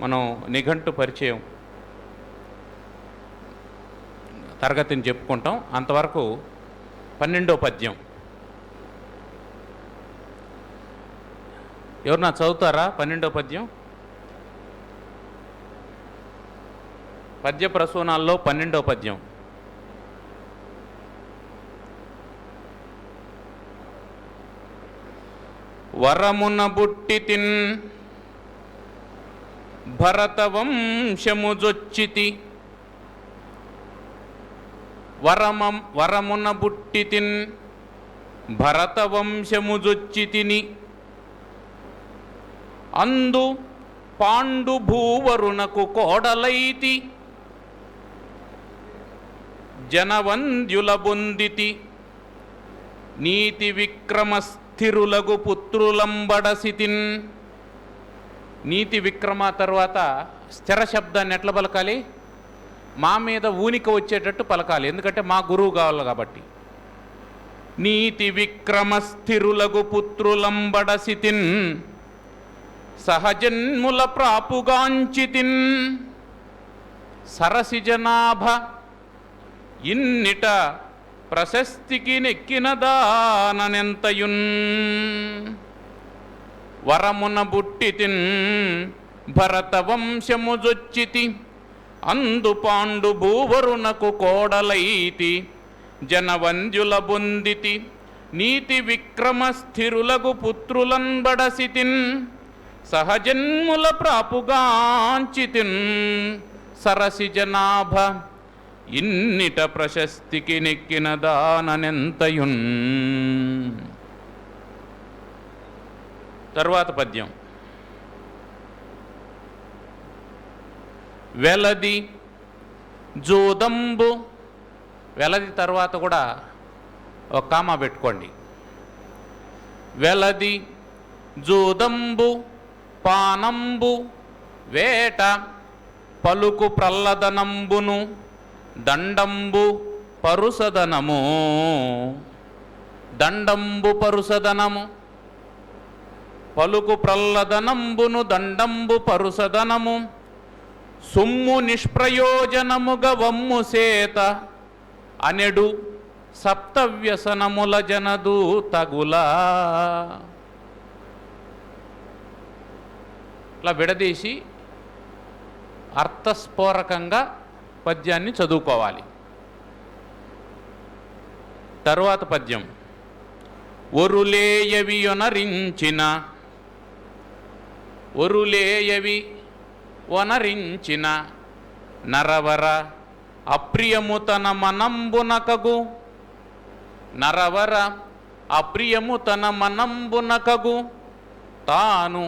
మనం నిఘంటు పరిచయం తరగతిని చెప్పుకుంటాం. అంతవరకు 12వ పద్యం ఎవరన్నా చదువుతారా? 12వ పద్యం పద్య ప్రసూనాల్లో 12వ పద్యం. వరమున బుట్టితిన్ భరతవంశముజొచ్చితి. వరమున బుట్టితిన్ భరతవంశముజొచ్చితిని. అందు పాండు భూవరునకు కోడలైతి. జనవంద్యుల బొందితి. నీతి విక్రమస్థిరులగు పుత్రులంబడసితిన్. నీతి విక్రమ తర్వాత స్థిర శబ్దాన్ని ఎట్లా పలకాలి? మా మీద ఊనిక వచ్చేటట్టు పలకాలి, ఎందుకంటే మా గురువు కావాలి కాబట్టి. నీతి విక్రమస్థిరులగు పుత్రులంబడసితిన్. సహజన్ముల ప్రాపుగాంచితిన్. సరసిజనాభ ఇన్నిట ప్రశస్తికి నెక్కిన దాననెంతయున్. వరమున బుట్టితిన్ భరతవంశముజొచ్చితి. అందు పాండు భూవరునకు కోడలైతి. జనవంద్యుల బొందితి. నీతి విక్రమ స్థిరులగు పుత్రులంబడసితిన్. సహజన్ముల ప్రాపుగాంచితిన్. సరసిజనాభ ఇన్నిట ప్రశస్తికి నెక్కిన దాననెంతయున్. తరువాత పద్యం. వెలది జోదంబు. వెలది తర్వాత కూడా ఒక కామా పెట్టుకోండి. వెలది జోదంబు పానంబు వేట పలుకు ప్రల్లదనంబును. దండంబు పరుసదనము. దండంబు పరుసదనము. పలుకు ప్రల్లదనంబును దండంబు పరుసదనము. సొమ్ము నిష్ప్రయోజనముగ వమ్ము సేత అనెడు సప్తవ్యసనముల జనదు తగులా. ఇట్లా విడదీసి అర్థస్ఫోరకంగా పద్యాన్ని చదువుకోవాలి. తరువాత పద్యం. ఒరులేయవి యొనరించిన. ఒరులేయవి వనరించిన నరవర అప్రియము తన మనంబునకగు. నరవర అప్రియము తన మనంబునకగు. తాను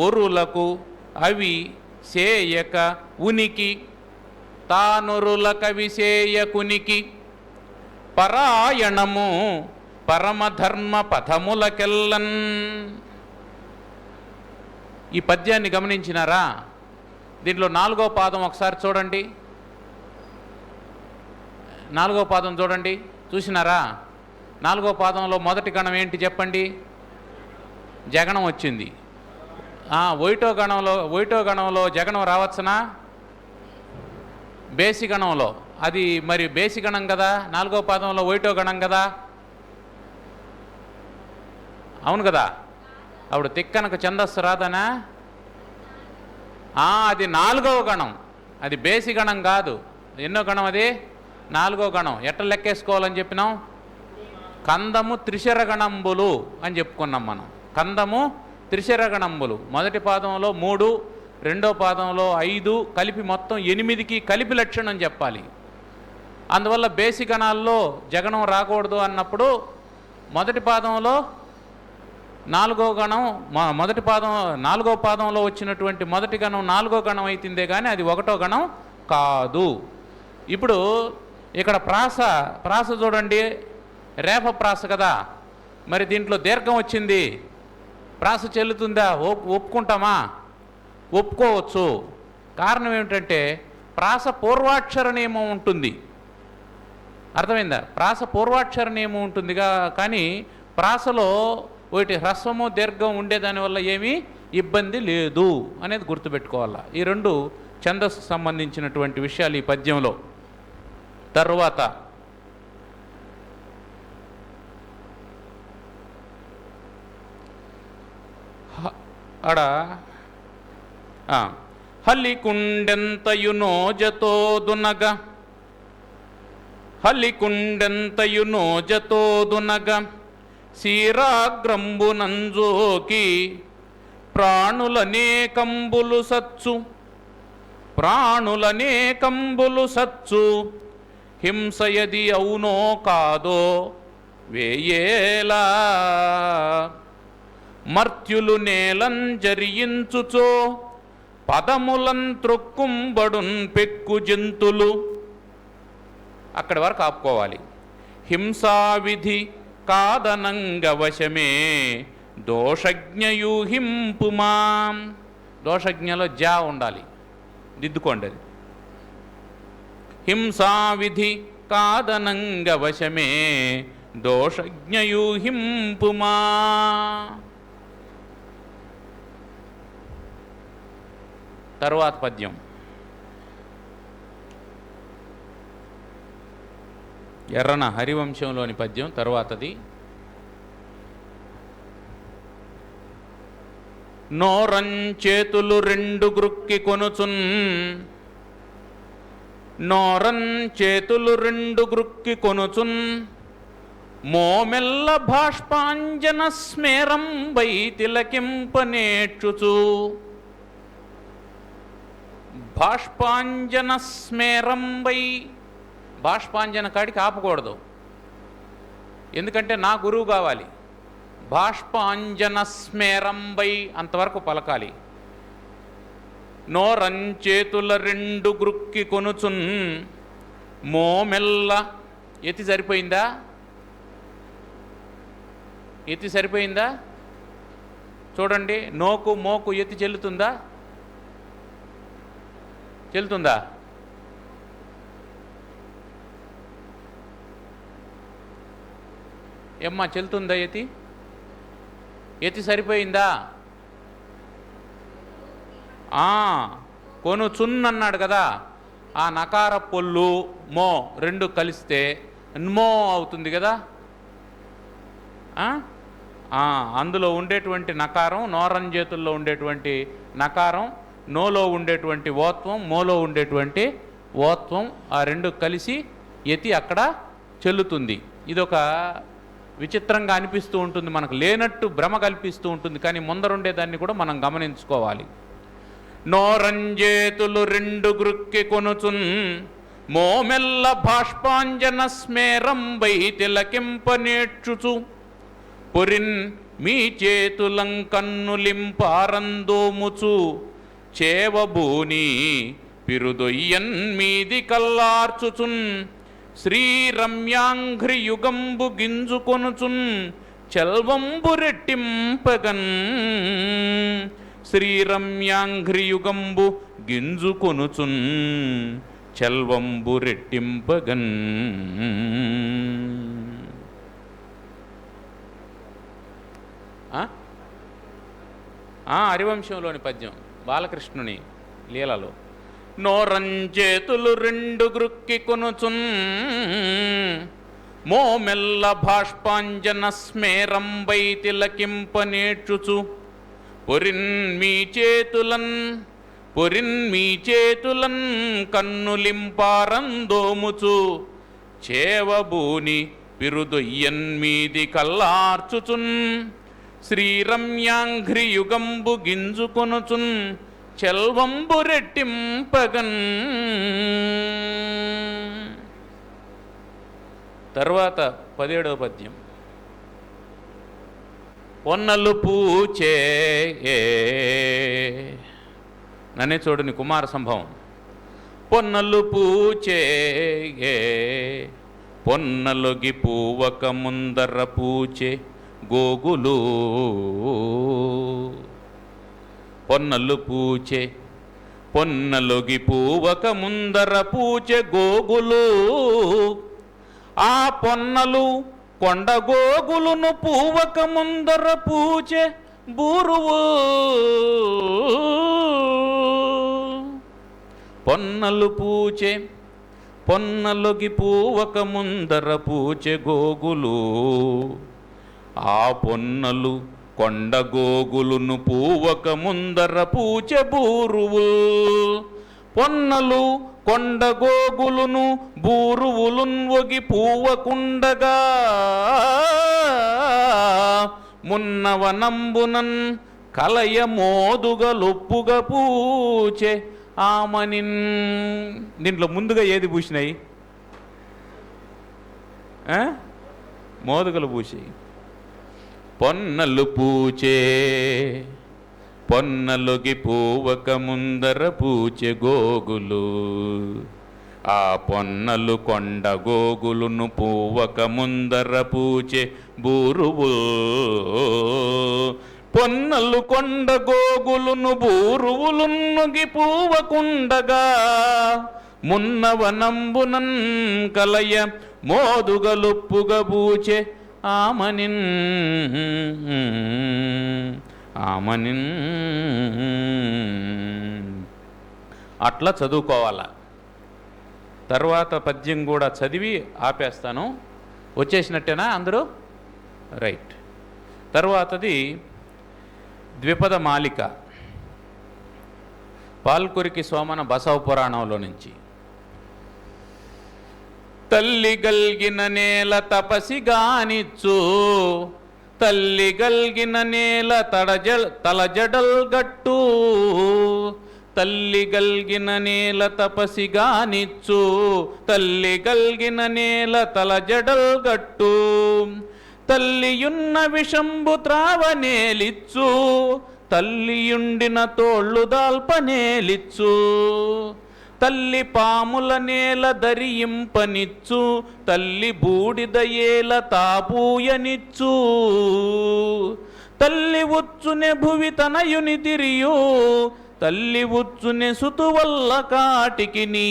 ఒరులకు అవి సేయక ఉనికి. తానొరులకవి సేయకునికి. పరాయణము పరమధర్మ పథములకెల్లన్. ఈ పద్యాన్ని గమనించినారా? దీంట్లో 4వ పాదం ఒకసారి చూడండి. 4వ పాదం చూడండి, చూసినారా? 4వ పాదంలో మొదటి గణం ఏంటి చెప్పండి? జగనం వచ్చింది. ఒకటో గణంలో జగనం రావచ్చునా? బేసి గణంలో. అది మరి బేసి గణం కదా. 4వ పాదంలో ఒకటో గణం కదా, అవును కదా? అప్పుడు తిక్కనకు ఛందస్సు రాదనా? అది 4వ గణం, అది బేసి గణం కాదు. ఎన్నో గణం అది? 4వ గణం. ఎట్లా లెక్కేసుకోవాలని చెప్పినాం? కందము త్రిశర గణంబులు అని చెప్పుకున్నాం మనం. కందము త్రిశర గణంబులు. మొదటి పాదంలో 3, రెండో పాదంలో 5 కలిపి మొత్తం 8కి కలిపి లక్షణం చెప్పాలి. అందువల్ల బేసి గణాల్లో జగనం రాకూడదు అన్నప్పుడు మొదటి పాదంలో 4వ గణం, మొదటి పాదం 4వ పాదంలో వచ్చినటువంటి మొదటి గణం 4వ గణం అవుతుందే కానీ అది 1వ గణం కాదు. ఇప్పుడు ఇక్కడ ప్రాస చూడండి, రేఫ ప్రాస కదా. మరి దీంట్లో దీర్ఘం వచ్చింది, ప్రాస చెల్లుతుందా? ఒప్పుకుంటామా? ఒప్పుకోవచ్చు. కారణం ఏమిటంటే ప్రాస పూర్వాక్షర నియమం ఉంటుంది. అర్థమైందా? ప్రాస పూర్వాక్షర నియమం ఉంటుందిగా. కానీ ప్రాసలో ఒకటి హ్రస్వము దీర్ఘం ఉండేదానివల్ల ఏమీ ఇబ్బంది లేదు అనేది గుర్తుపెట్టుకోవాలి. ఈ రెండు ఛందస్సుకు సంబంధించినటువంటి విషయాలు ఈ పద్యంలో. తరువాత అడ హలికుండెంతయునోజతోదునగ హలికుండెంతయునోజతోదునగ శీరాగ్రంబునంజోకి ప్రాణులనేకంబులు సచ్చు ప్రాణులనేకంబులు సచ్చు హింసయది అవునో కాదో వేయేలా మర్త్యులు నేలంజరించుచో పదములన్ త్రొక్కుంబడున్ పెక్కు జంతులు. అక్కడి వరకు ఆపుకోవాలి. హింసావిధి కాదనంగవశమే దోషజ్ఞయూహింపుమా. దోషజ్ఞలో జా ఉండాలి, దిద్దుకోండి అది. హింసావిధి కాదనంగవశమే దోషజ్ఞయూహింపుమా. తరువాత పద్యం ఎర్రన హరివంశంలోని పద్యం తరువాతది. నోరంచేతులు రెండు గ్రుక్కి కొనుచున్ నోరంచేతులు రెండు గ్రుక్కి కొనుచున్ మోమెల్ల బాష్పాంజన స్మేరం వై తిలకింపనేర్చుచు. బాష్పాంజన స్మేరం వై, బాష్పాంజన కాడికి ఆపకూడదు, ఎందుకంటే నా గురువు కావాలి. బాష్పాంజన స్మేరం వై అంతవరకు పలకాలి. నోరంచేతుల రెండు గ్రుక్కి కొనుచున్ మోమెల్ల. ఎతి సరిపోయిందా? ఎతి సరిపోయిందా? చూడండి, నోకు మోకు ఎతి చెల్లుతుందా? చెల్లుతుందా? ఏమ్మా చెల్లుతుందా? ఎతి ఎతి సరిపోయిందా? కొనుచున్ అన్నాడు కదా, ఆ నకార పొల్లు మో రెండు కలిస్తే మో అవుతుంది కదా. అందులో ఉండేటువంటి నకారం, నోరంజేతుల్లో ఉండేటువంటి నకారం, నోలో ఉండేటువంటి ఓత్వం, మోలో ఉండేటువంటి ఓత్వం, ఆ రెండు కలిసి యతి అక్కడ చెల్లుతుంది. ఇదొక విచిత్రంగా అనిపిస్తూ ఉంటుంది, మనకు లేనట్టు భ్రమ కల్పిస్తూ ఉంటుంది, కానీ ముందరుండేదాన్ని కూడా మనం గమనించుకోవాలి. నోరంజేతులు రెండు గ్రుక్కి కొనుచున్ మోమెల్ల బాష్పాంజన స్మేరం వై తిలకింపనేర్చుచు పొరిన్ మీ చేతులం కన్నులింపారందోముచు చేవబూని పిరుదొయ్యన్ మీది కల్లార్చుచున్ శ్రీరమ్యాంఘ్రియుగంబు గింజుకొనుచున్ చల్వంబు రెట్టింపగన్. శ్రీరమ్యాంఘ్రియుగంబు గింజుకొనుచున్ చల్వంబు రెట్టింపగన్. హరివంశంలోని పద్యం, బాలకృష్ణుని లీలలో. నోరంచేతులు రెండు గ్రుక్కి కొనుచున్ మోమెల్ల బాష్పాంజన స్మేరం వై తిలకింపనేర్చుచు పొరిన్ మీ చేతులన్ కన్నులింపారందోముచు చేవబూని పిరుదొయ్యన్ మీది కల్లార్చుచున్ శ్రీరమ్యాంఘ్రియుగంబు గింజుకొనుచున్ చల్వంబు రెట్టింపగన్. తర్వాత 17వ పద్యం. పొన్నలు పూచే నన్నే చూడని కుమార సంభవం. పొన్నలు పూచే పొన్నలుగి పూవక ముందర పూచే గోగులు. పొన్నలు పూచే పొన్నలుగి పూవక ముందర పూచే గోగులు. ఆ పొన్నలు కొండ గోగులును పూవక ముందర పూచే బూరువు పొన్నలు పూచే పొన్నలుగి పూవక ముందర పూచె గోగులు ఆ పొన్నలు కొండ గోగులును పూవక ముందర పూచె బూరువు పొన్నలు కొండ గోగులును బూరువులున్ ఒగి పూవకుండగా మున్నవనంబునన్ కలయ మోదుగలొప్పుగా పూచే ఆమనిన్. దీంట్లో ముందుగా ఏది పూసినాయి? మోదుగలు పూసాయి. పొన్నలు పూచే పొన్నలుగి పూవక ముందర పూచె గోగులు ఆ పొన్నలు కొండ గోగులును పూవక ముందర పూచె బూరువు పొన్నలు కొండ గోగులును బూరువులున్నొగి పూవకుండగా మున్నవనంబునన్ కలయ మోదుగలొప్పుగా పూచె ఆమనిన్ ఆమనిన్. అట్లా చదువుకోవాలా. తర్వాత పద్యం కూడా చదివి ఆపేస్తాను. వచ్చేసినట్టేనా అందరూ? రైట్. తర్వాతది ద్విపద మాలిక, పాల్కురికి సోమన బసవ పురాణంలో నుంచి. తల్లి గల్గిన నేల తపసిగానిచ్చు తల్లి గల్గిన నేల తలజడల్ గట్టు తల్లి గల్గిన నేల తపసిగానిచ్చు తల్లి గల్గిన నేల తలజడల్ గట్టు తల్లియున్న విషంబు త్రావనేలిచ్చు తల్లియుండిన తోళ్ళు దాల్పనేలిచ్చు తల్లి పాముల నేల దరియింపనిచ్చు తల్లి బూడిదయేల తాపూయనిచ్చు తల్లి ఉచ్చునే భువి తనయుని తిరియు తల్లి ఉచ్చునే సుతువల్ల కాటికిని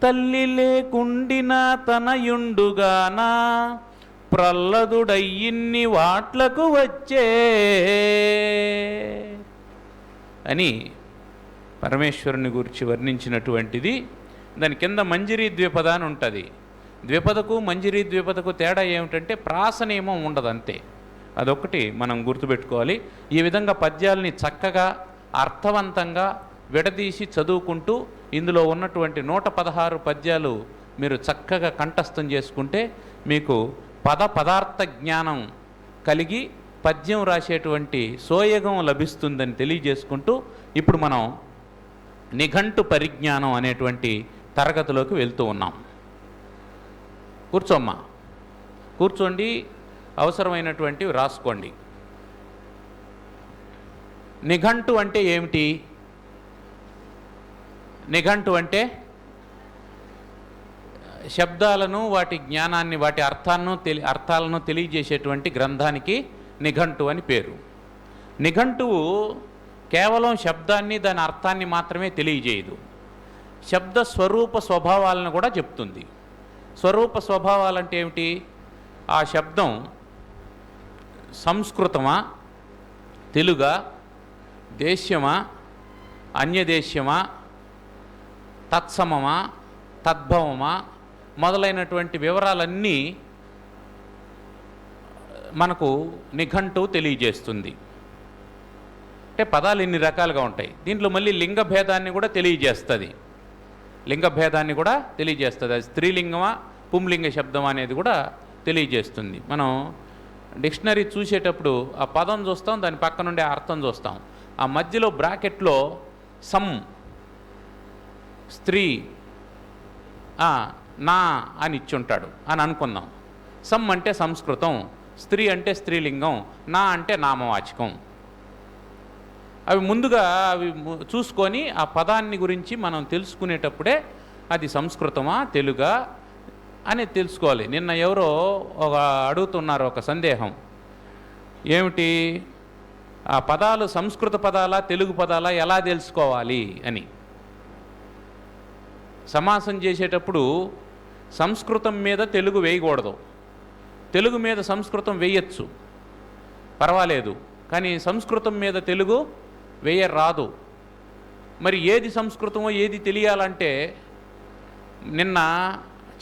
తల్లి లేకుండిన తనయుండుగానా ప్రల్లదుడయ్యిన్ని వాట్లకు వచ్చే అని పరమేశ్వరుని గురించి వర్ణించినటువంటిది. దాని కింద మంజరీ ద్విపద అని ఉంటుంది. ద్విపదకు మంజరీ ద్విపదకు తేడా ఏమిటంటే ప్రాస నియమం ఉండదు, అంతే. అదొకటి మనం గుర్తుపెట్టుకోవాలి. ఈ విధంగా పద్యాలని చక్కగా అర్థవంతంగా విడదీసి చదువుకుంటూ ఇందులో ఉన్నటువంటి 116 పద్యాలు మీరు చక్కగా కంఠస్థం చేసుకుంటే మీకు పదార్థ జ్ఞానం కలిగి పద్యం రాసేటువంటి సోయగం లభిస్తుందని తెలియజేసుకుంటూ ఇప్పుడు మనం నిఘంటు పరిజ్ఞానం అనేటువంటి తరగతిలోకి వెళ్తూ ఉన్నాం. కూర్చోమ్మా, కూర్చోండి. అవసరమైనటువంటివి రాసుకోండి. నిఘంటు అంటే ఏమిటి? నిఘంటు అంటే శబ్దాలను వాటి జ్ఞానాన్ని వాటి అర్థాలను తెలియజేసేటువంటి గ్రంథానికి నిఘంటు అని పేరు. నిఘంటువు కేవలం శబ్దాన్ని దాని అర్థాన్ని మాత్రమే తెలియజేయదు, శబ్ద స్వరూప స్వభావాలను కూడా చెప్తుంది. స్వరూప స్వభావాలంటే ఏమిటి? ఆ శబ్దం సంస్కృతమా, తెలుగా, దేశ్యమా, అన్యదేశ్యమా, తత్సమమా, తద్భవమా మొదలైనటువంటి వివరాలన్నీ మనకు నిఘంటువు తెలియజేస్తుంది. అంటే పదాలు ఇన్ని రకాలుగా ఉంటాయి. దీంట్లో మళ్ళీ లింగ భేదాన్ని కూడా తెలియజేస్తుంది. అది స్త్రీలింగమా పుంలింగ శబ్దమా అనేది కూడా తెలియజేస్తుంది. మనం డిక్షనరీ చూసేటప్పుడు ఆ పదం చూస్తాం, దాని పక్క నుండి అర్థం చూస్తాం. ఆ మధ్యలో బ్రాకెట్లో సమ్, స్త్రీ, నా అని ఇచ్చుంటాడు అని అనుకుందాం. సమ్ అంటే సంస్కృతం, స్త్రీ అంటే స్త్రీలింగం, నా అంటే నామవాచకం. అవి ముందుగా చూసుకొని ఆ పదాన్ని గురించి మనం తెలుసుకునేటప్పుడే అది సంస్కృతమా తెలుగా అనేది తెలుసుకోవాలి. నిన్న ఎవరో అడుగుతున్నారు ఒక సందేహం, ఏమిటి ఆ పదాలు సంస్కృత పదాలా తెలుగు పదాలా ఎలా తెలుసుకోవాలి అని. సమాసం చేసేటప్పుడు సంస్కృతం మీద తెలుగు వేయకూడదు, తెలుగు మీద సంస్కృతం వేయచ్చు, పర్వాలేదు. కానీ సంస్కృతం మీద తెలుగు వేయరాదు. మరి ఏది సంస్కృతమో ఏది తెలియాలంటే నిన్న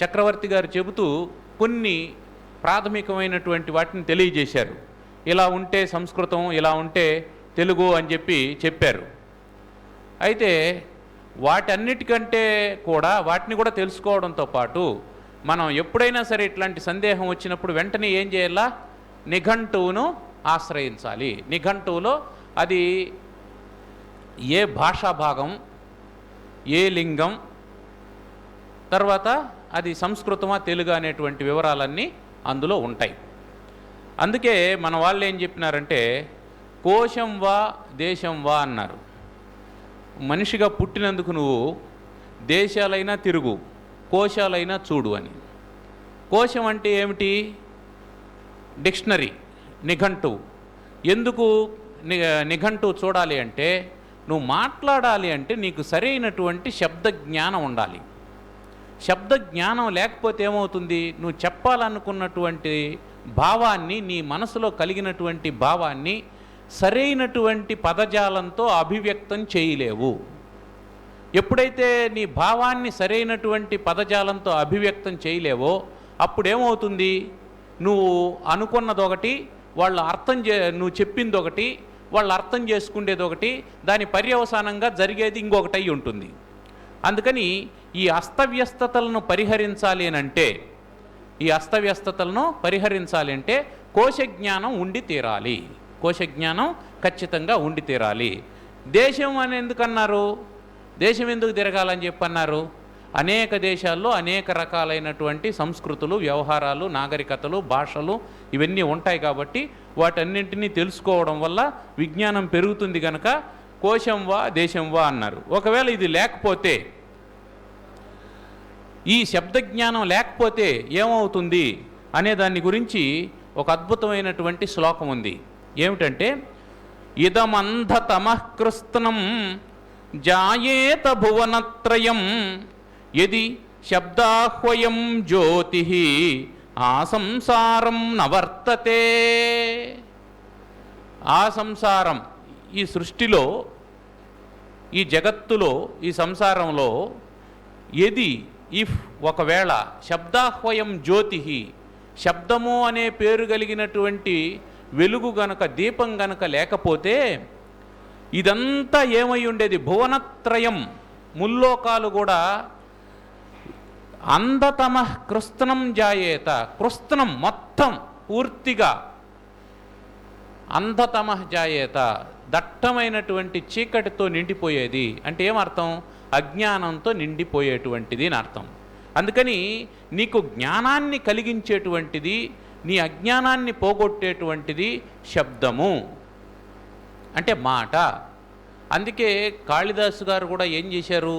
చక్రవర్తి గారు చెబుతూ కొన్ని ప్రాథమికమైనటువంటి వాటిని తెలియజేశారు. ఇలా ఉంటే సంస్కృతం, ఇలా ఉంటే తెలుగు అని చెప్పారు. అయితే వాటన్నిటికంటే కూడా వాటిని కూడా తెలుసుకోవడంతో పాటు మనం ఎప్పుడైనా సరే ఇట్లాంటి సందేహం వచ్చినప్పుడు వెంటనే ఏం చేయాలా? నిఘంటువును ఆశ్రయించాలి. నిఘంటువులో అది ఏ భాషా భాగం, ఏ లింగం, తర్వాత అది సంస్కృతమా తెలుగు అనేటువంటి వివరాలన్నీ అందులో ఉంటాయి. అందుకే మన వాళ్ళు ఏం చెప్పినారంటే కోశం వా దేశం వా అన్నారు. మనిషిగా పుట్టినందుకు నువ్వు దేశాలైనా తిరుగు, కోశాలైనా చూడు అని. కోశం అంటే ఏమిటి? డిక్షనరీ, నిఘంటువు. ఎందుకు నిఘంటువు చూడాలి అంటే నువ్వు మాట్లాడాలి అంటే నీకు సరైనటువంటి శబ్ద జ్ఞానం ఉండాలి. శబ్ద జ్ఞానం లేకపోతే ఏమవుతుంది? నువ్వు చెప్పాలనుకున్నటువంటి భావాన్ని, నీ మనసులో కలిగినటువంటి భావాన్ని సరైనటువంటి పదజాలంతో అభివ్యక్తం చేయలేవు. ఎప్పుడైతే నీ భావాన్ని సరైనటువంటి పదజాలంతో అభివ్యక్తం చేయలేవో అప్పుడేమవుతుంది? నువ్వు అనుకున్నదొకటి, వాళ్ళు నువ్వు చెప్పింది ఒకటి, వాళ్ళు అర్థం చేసుకునేది ఒకటి, దాని పర్యవసానంగా జరిగేది ఇంకొకటి అయి ఉంటుంది. అందుకని ఈ అస్తవ్యస్తతలను పరిహరించాలి అంటే కోశజ్ఞానం ఉండి తీరాలి. కోశజ్ఞానం ఖచ్చితంగా ఉండి తీరాలి. దేశం అని ఎందుకన్నారు? దేశం ఎందుకు తిరగాలని చెప్పన్నారు? అనేక దేశాల్లో అనేక రకాలైనటువంటి సంస్కృతులు, వ్యవహారాలు, నాగరికతలు, భాషలు ఇవన్నీ ఉంటాయి. కాబట్టి వాటన్నింటినీ తెలుసుకోవడం వల్ల విజ్ఞానం పెరుగుతుంది కనుక కోశం వా దేశం వా అన్నారు. ఒకవేళ ఇది లేకపోతే, ఈ శబ్దజ్ఞానం లేకపోతే ఏమవుతుంది అనే దాని గురించి ఒక అద్భుతమైనటువంటి శ్లోకం ఉంది. ఏమిటంటే ఇదమంధతమఃకృత్స్నం జాయేత భువనత్రయం యది శబ్దాహ్వయం జ్యోతి ఆ సంసారం నవర్తతే. ఆ సంసారం, ఈ సృష్టిలో, ఈ జగత్తులో, ఈ సంసారంలో యది ఇఫ్ ఒకవేళ శబ్దాహ్వయం జ్యోతి, శబ్దము అనే పేరు కలిగినటువంటి వెలుగు గనక, దీపం గనక లేకపోతే ఇదంతా ఏమై ఉండేది? భువనత్రయం, ముల్లోకాలు కూడా అంధతమః కృత్స్నం జాయేత, కృత్స్నం మొత్తం పూర్తిగా, అంధతమః జాయేత దట్టమైనటువంటి చీకటితో నిండిపోయేది. అంటే ఏమర్థం? అజ్ఞానంతో నిండిపోయేటువంటిది అని అర్థం. అందుకని నీకు జ్ఞానాన్ని కలిగించేటువంటిది, నీ అజ్ఞానాన్ని పోగొట్టేటువంటిది శబ్దము అంటే మాట. అందుకే కాళిదాసు గారు కూడా ఏం చేశారు?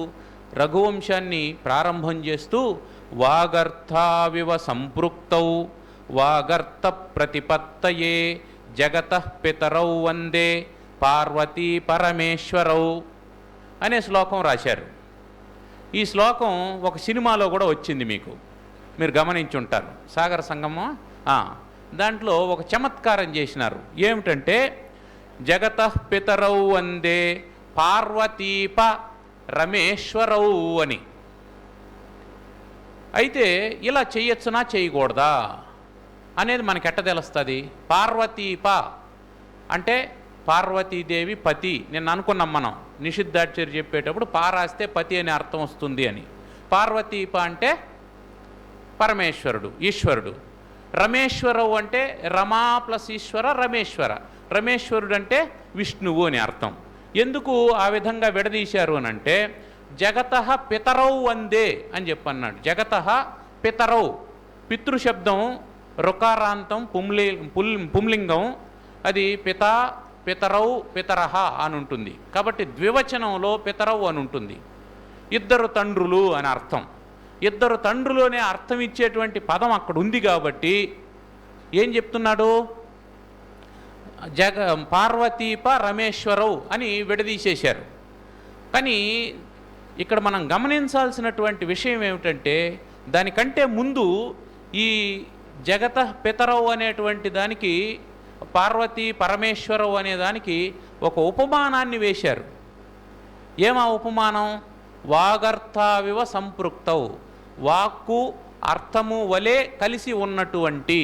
రఘువంశాన్ని ప్రారంభం చేస్తూ వాగర్థావివ సంపృక్తౌ వాగర్థ ప్రతిపత్తయే జగతః పితరౌ వందే పార్వతీ పరమేశ్వరౌ అనే శ్లోకం రాశారు. ఈ శ్లోకం ఒక సినిమాలో కూడా వచ్చింది, మీరు గమనించుంటారు, సాగర సంగమం. దాంట్లో ఒక చమత్కారం చేసినారు. ఏమిటంటే జగతః పితరౌ వందే పార్వతీప రమేశ్వరౌ అని. అయితే ఇలా చేయొచ్చునా చేయకూడదా అనేది మనకి ఎట్ట తెలుస్తుంది? పార్వతీప అంటే పార్వతీదేవి పతి. నేను అనుకున్నాం మనం నిషిద్ధాచార్య చెప్పేటప్పుడు పారాస్తే పతి అనే అర్థం వస్తుంది అని. పార్వతీప అంటే పరమేశ్వరుడు, ఈశ్వరుడు. రమేశ్వరవు అంటే రమా ప్లస్ ఈశ్వర, రమేశ్వర. రమేశ్వరుడు అంటే విష్ణువు అని అర్థం. ఎందుకు ఆ విధంగా విడదీశారు అని అంటే జగతః పితరౌ వందే అని చెప్పన్నాడు. జగతః పితరౌ, పితృశబ్దం రుకారాంతం పుంలింగం, అది పితా పితరౌ పితరహ అని ఉంటుంది. కాబట్టి ద్వివచనంలో పితరౌ అని ఉంటుంది. ఇద్దరు తండ్రులు అని అర్థం. ఇద్దరు తండ్రులు అనే అర్థం ఇచ్చేటువంటి పదం అక్కడ ఉంది కాబట్టి ఏం చెప్తున్నాడు? పార్వతీప రమేశ్వరౌ అని విడదీసేశారు. కానీ ఇక్కడ మనం గమనించాల్సినటువంటి విషయం ఏమిటంటే దానికంటే ముందు ఈ జగత పితరౌ అనేటువంటి దానికి పార్వతీ పరమేశ్వరవు అనే దానికి ఒక ఉపమానాన్ని వేశారు. ఏమా ఉపమానం? వాగర్థావివ సంపృక్తవు, వాక్కు అర్థము వలె కలిసి ఉన్నటువంటి,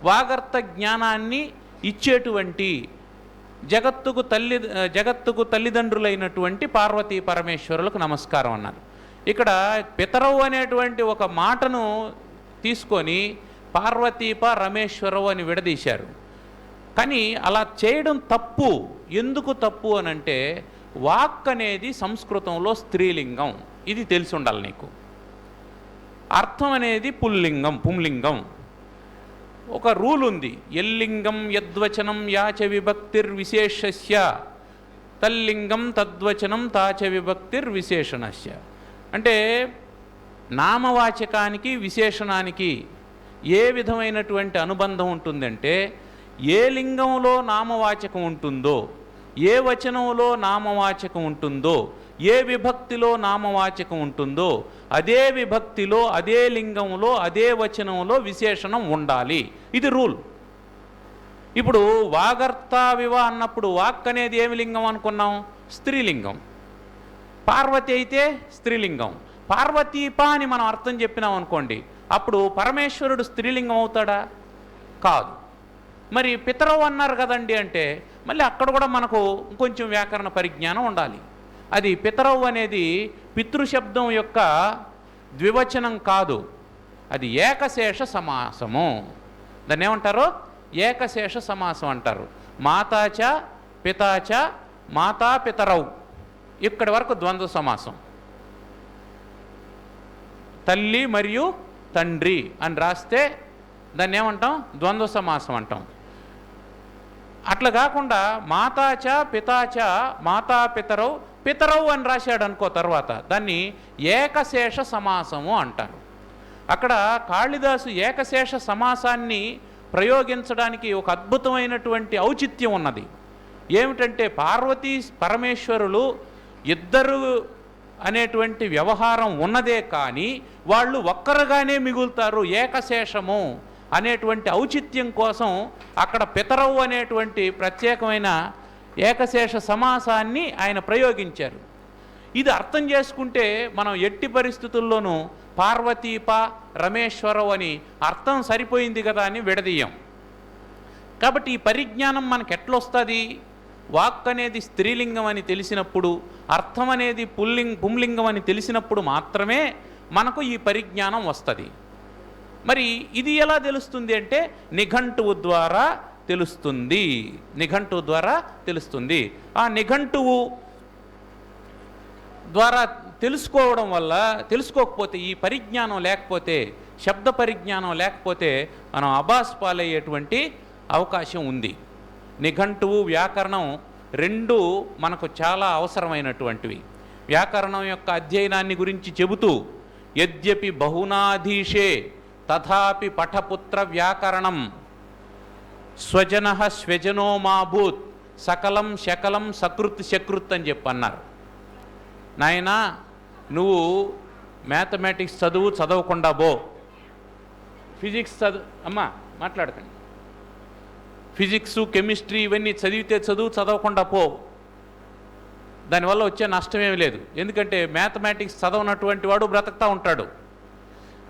వాగర్థ జ్ఞానాన్ని ఇచ్చేటువంటి జగత్తుకు తల్లిదండ్రులైనటువంటి పార్వతీ పరమేశ్వరులకు నమస్కారం అన్నారు. ఇక్కడ పితరవు అనేటువంటి ఒక మాటను తీసుకొని పార్వతీప రమేశ్వరవు అని విడదీశారు. కానీ అలా చేయడం తప్పు. ఎందుకు తప్పు అనంటే వాక్ అనేది సంస్కృతంలో స్త్రీలింగం, ఇది తెలిసి ఉండాలి నీకు. అర్థం అనేది పుంలింగం. ఒక రూల్ ఉంది, ఎల్లింగం యద్వచనం యాచ విభక్తిర్విశేషస్య, తల్లింగం తద్వచనం తాచ విభక్తిర్విశేషణస్య. అంటే నామవాచకానికి విశేషణానికి ఏ విధమైనటువంటి అనుబంధం ఉంటుందంటే, ఏ లింగంలో నామవాచకం ఉంటుందో, ఏ వచనంలో నామవాచకం ఉంటుందో, ఏ విభక్తిలో నామవాచకం ఉంటుందో, అదే విభక్తిలో అదే లింగంలో అదే వచనంలో విశేషణం ఉండాలి. ఇది రూల్. ఇప్పుడు వాగర్థావివ అన్నప్పుడు వాక్ అనేది ఏమి లింగం అనుకున్నాం? స్త్రీలింగం. పార్వతి అయితే స్త్రీలింగం. పార్వతీప అని మనం అర్థం చెప్పినాం అనుకోండి, అప్పుడు పరమేశ్వరుడు స్త్రీలింగం అవుతాడా? కాదు. మరి పితరవు అన్నారు కదండి అంటే మళ్ళీ అక్కడ కూడా మనకు కొంచెం వ్యాకరణ పరిజ్ఞానం ఉండాలి. అది పితరవు అనేది పితృశబ్దం యొక్క ద్వివచనం కాదు, అది ఏకశేష సమాసము. దాన్ని ఏమంటారు? ఏకశేష సమాసం అంటారు. మాతాచ పితాచ మాతా పితరవు, ఇక్కడి వరకు ద్వంద్వ సమాసం. తల్లి మరియు తండ్రి అని రాస్తే దాన్ని ఏమంటాం? ద్వంద్వ సమాసం అంటాం. అట్లా కాకుండా మాతాచ పితాచ మాతా పితరవు అని రాశాడు అనుకో, తర్వాత దాన్ని ఏకశేష సమాసము అంటారు. అక్కడ కాళిదాసు ఏకశేష సమాసాన్ని ప్రయోగించడానికి ఒక అద్భుతమైనటువంటి ఔచిత్యం ఉన్నది. ఏమిటంటే పార్వతీ పరమేశ్వరులు ఇద్దరు అనేటువంటి వ్యవహారం ఉన్నదే కానీ వాళ్ళు ఒక్కరుగానే మిగులుతారు. ఏకశేషము అనేటువంటి ఔచిత్యం కోసం అక్కడ పితరవు అనేటువంటి ప్రత్యేకమైన ఏకశేష సమాసాన్ని ఆయన ప్రయోగించారు. ఇది అర్థం చేసుకుంటే మనం ఎట్టి పరిస్థితుల్లోనూ పార్వతీప రమేశ్వరవు అని అర్థం సరిపోయింది కదా అని విడదీయం. కాబట్టి ఈ పరిజ్ఞానం మనకు ఎట్లొస్తుంది? వాక్ అనేది స్త్రీలింగం అని తెలిసినప్పుడు, అర్థం అనేది పుంలింగం అని తెలిసినప్పుడు మాత్రమే మనకు ఈ పరిజ్ఞానం వస్తుంది. మరి ఇది ఎలా తెలుస్తుంది అంటే నిఘంటువు ద్వారా తెలుస్తుంది. నిఘంటువు ద్వారా తెలుస్తుంది. ఆ నిఘంటువు ద్వారా తెలుసుకోవడం వల్ల, తెలుసుకోకపోతే, ఈ పరిజ్ఞానం లేకపోతే, శబ్ద పరిజ్ఞానం లేకపోతే మనం అబాస్ పాలయ్యేటువంటి అవకాశం ఉంది. నిఘంటువు వ్యాకరణం రెండు మనకు చాలా అవసరమైనటువంటివి. వ్యాకరణం యొక్క అధ్యయనాన్ని గురించి చెబుతూ యద్యపి బహునాధీశే తథాపి పఠపుత్ర వ్యాకరణం స్వజన స్వజనో మాభూత్ సకలం శకలం సకృత్ శకృత్ అని చెప్పన్నారు. నాయనా, నువ్వు మ్యాథమెటిక్స్ చదవకుండా బో, ఫిజిక్స్ అమ్మా మాట్లాడకండి, ఫిజిక్స్ కెమిస్ట్రీ ఇవన్నీ చదవకుండా పో. దానివల్ల వచ్చే నష్టమేమి లేదు. ఎందుకంటే మ్యాథమెటిక్స్ చదవనటువంటి వాడు బ్రతుకుతూ ఉంటాడు,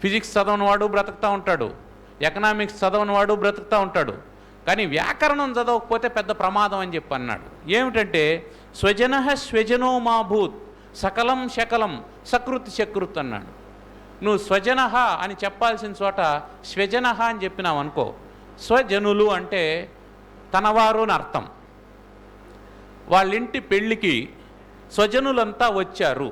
ఫిజిక్స్ చదవనివాడు బ్రతుకుతూ ఉంటాడు, ఎకనామిక్స్ చదవనివాడు బ్రతుకుతూ ఉంటాడు. కానీ వ్యాకరణం చదవకపోతే పెద్ద ప్రమాదం అని చెప్పి అన్నాడు. ఏమిటంటే స్వజన స్వజనో మాభూత్ సకలం శకలం సకృత్ శకృత్ అన్నాడు. నువ్వు స్వజన అని చెప్పాల్సిన చోట స్వజన అని చెప్పినావు అనుకో, స్వజనులు అంటే తనవారు అని అర్థం. వాళ్ళింటి పెళ్ళికి స్వజనులంతా వచ్చారు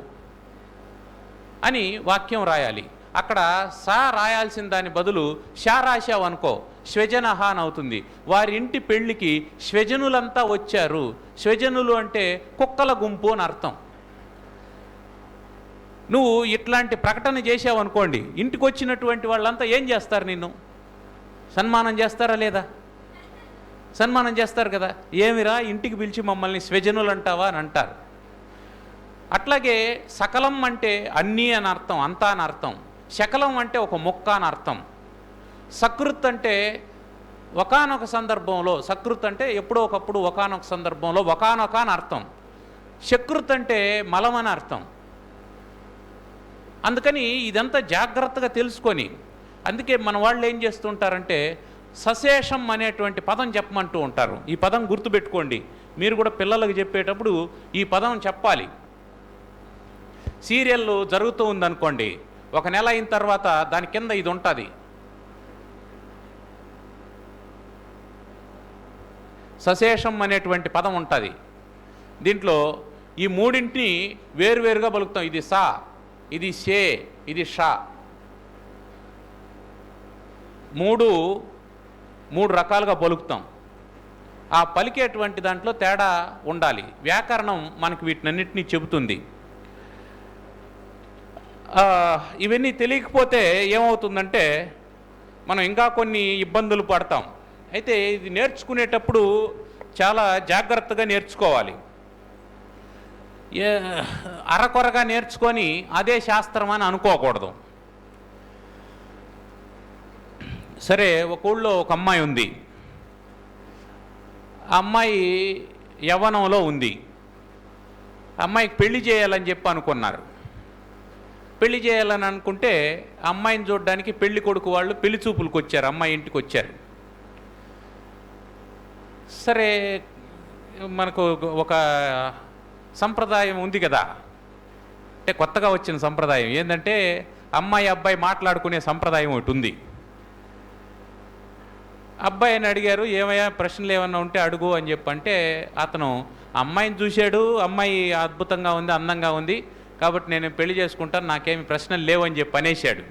అని వాక్యం రాయాలి. అక్కడ సా రాయాల్సిన దాని బదులు షా రాశావు అనుకో, స్వజన అని అవుతుంది. వారి ఇంటి పెళ్ళికి స్వజనులంతా వచ్చారు. స్వజనులు అంటే కుక్కల గుంపు అని అర్థం. నువ్వు ఇట్లాంటి ప్రకటన చేసావు అనుకోండి, ఇంటికి వచ్చినటువంటి వాళ్ళంతా ఏం చేస్తారు? నిన్ను సన్మానం చేస్తారా లేదా? సన్మానం చేస్తారు కదా. ఏమిరా ఇంటికి పిలిచి మమ్మల్ని స్వజనులు అంటావా అని అంటారు. అట్లాగే సకలం అంటే అన్నీ అని అర్థం, అంతా అని అర్థం. శకలం అంటే ఒక మొక్క అని అర్థం. సకృత్ అంటే ఒకానొక సందర్భంలో, సకృత్ అంటే ఎప్పుడో ఒకప్పుడు, ఒకానొక సందర్భంలో, ఒకానొక అని అర్థం. శకృత్ అంటే మలం అని అర్థం. అందుకని ఇదంతా జాగ్రత్తగా తెలుసుకొని, అందుకే మన వాళ్ళు ఏం చేస్తుంటారంటే సశేషం అనేటువంటి పదం చెప్పమంటూ ఉంటారు. ఈ పదం గుర్తుపెట్టుకోండి, మీరు కూడా పిల్లలకు చెప్పేటప్పుడు ఈ పదం చెప్పాలి. సీరియల్ జరుగుతూ ఉందనుకోండి, ఒక నెల అయిన తర్వాత దాని కింద ఇది ఉంటుంది, సశేషం అనేటువంటి పదం ఉంటుంది. దీంట్లో ఈ మూడింటిని వేరువేరుగా పలుకుతాం. ఇది సా, ఇది షే, ఇది షా. మూడు రకాలుగా పలుకుతాం. ఆ పలికేటువంటి దాంట్లో తేడా ఉండాలి. వ్యాకరణం మనకి వీటినన్నింటినీ చెబుతుంది. ఇవన్నీ తెలియకపోతే ఏమవుతుందంటే మనం ఇంకా కొన్ని ఇబ్బందులు పడతాం. అయితే ఇది నేర్చుకునేటప్పుడు చాలా జాగ్రత్తగా నేర్చుకోవాలి. అరకొరగా నేర్చుకొని అదే శాస్త్రం అని అనుకోకూడదు. సరే, ఒక ఊళ్ళో ఒక అమ్మాయి ఉంది. ఆ అమ్మాయి యవ్వనంలో ఉంది. అమ్మాయికి పెళ్లి చేయాలని చెప్పి అనుకున్నారు. పెళ్లి చేయాలని అనుకుంటే అమ్మాయిని చూడడానికి పెళ్లి కొడుకు వాళ్ళు పెళ్లి చూపులకు వచ్చారు, అమ్మాయి ఇంటికి వచ్చారు. సరే, మనకు ఒక సంప్రదాయం ఉంది కదా, అంటే కొత్తగా వచ్చిన సంప్రదాయం ఏంటంటే అమ్మాయి అబ్బాయి మాట్లాడుకునే సంప్రదాయం ఒకటి ఉంది. అబ్బాయిని అడిగారు, ఏమయ్యా ప్రశ్నలు ఏమన్నా ఉంటే అడుగు అని చెప్పంటే అతను అమ్మాయిని చూశాడు, అమ్మాయి అద్భుతంగా ఉంది, అందంగా ఉంది, కాబట్టి నేను పెళ్లి చేసుకుంటాను, నాకేమి ప్రశ్నలు లేవని చెప్పి అనేశాడు.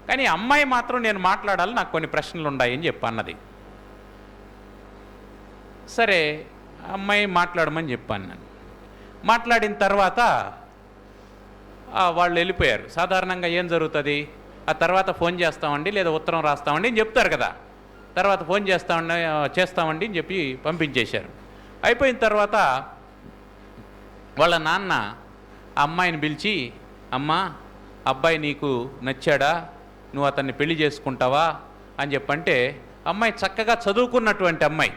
కానీ అమ్మాయి మాత్రం నేను మాట్లాడాలి, నాకు కొన్ని ప్రశ్నలు ఉన్నాయని చెప్పి అన్నది. సరే, అమ్మాయి మాట్లాడమని చెప్పాను నేను. మాట్లాడిన తర్వాత వాళ్ళు వెళ్ళిపోయారు. సాధారణంగా ఏం జరుగుతుంది, ఆ తర్వాత ఫోన్ చేస్తామండి లేదా ఉత్తరం రాస్తామండి అని చెప్తారు కదా. తర్వాత ఫోన్ చేస్తామండి అని చెప్పి పంపించేశారు. అయిపోయిన తర్వాత వాళ్ళ నాన్న ఆ అమ్మాయిని పిలిచి, అమ్మా, అబ్బాయి నీకు నచ్చాడా, నువ్వు అతన్ని పెళ్లి చేసుకుంటావా అని చెప్పంటే అమ్మాయి చక్కగా చదువుకున్నటువంటి అమ్మాయి,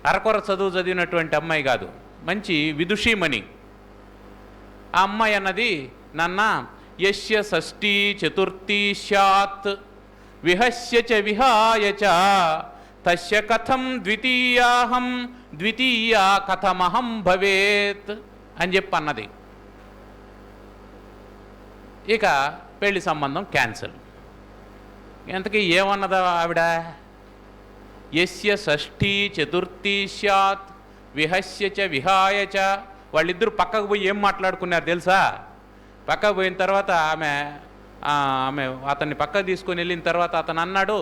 అరకొర చదువు చదివినటువంటి అమ్మాయి కాదు, మంచి విదుషీమణి. ఆ అమ్మాయి అన్నది, నాన్న, యస్య షష్ఠీ చతుర్థీ స్యాత్ విహస్య చ విహాయ చ తస్య కథం ద్వితీయాహం ద్వితీయా కథమహం భవేత్ అని చెప్పి అన్నది. ఇక పెళ్లి సంబంధం క్యాన్సిల్. ఎంతకీ ఏమన్నదా ఆవిడ? యస్య షష్ఠీ చతుర్థీ స్యాత్ విహస్య చ విహాయ చ. వాళ్ళిద్దరూ పక్కకు పోయి ఏం మాట్లాడుకున్నారు తెలుసా? పక్కకు పోయిన తర్వాత ఆమె అతన్ని పక్కకు తీసుకొని వెళ్ళిన తర్వాత అతను అన్నాడు,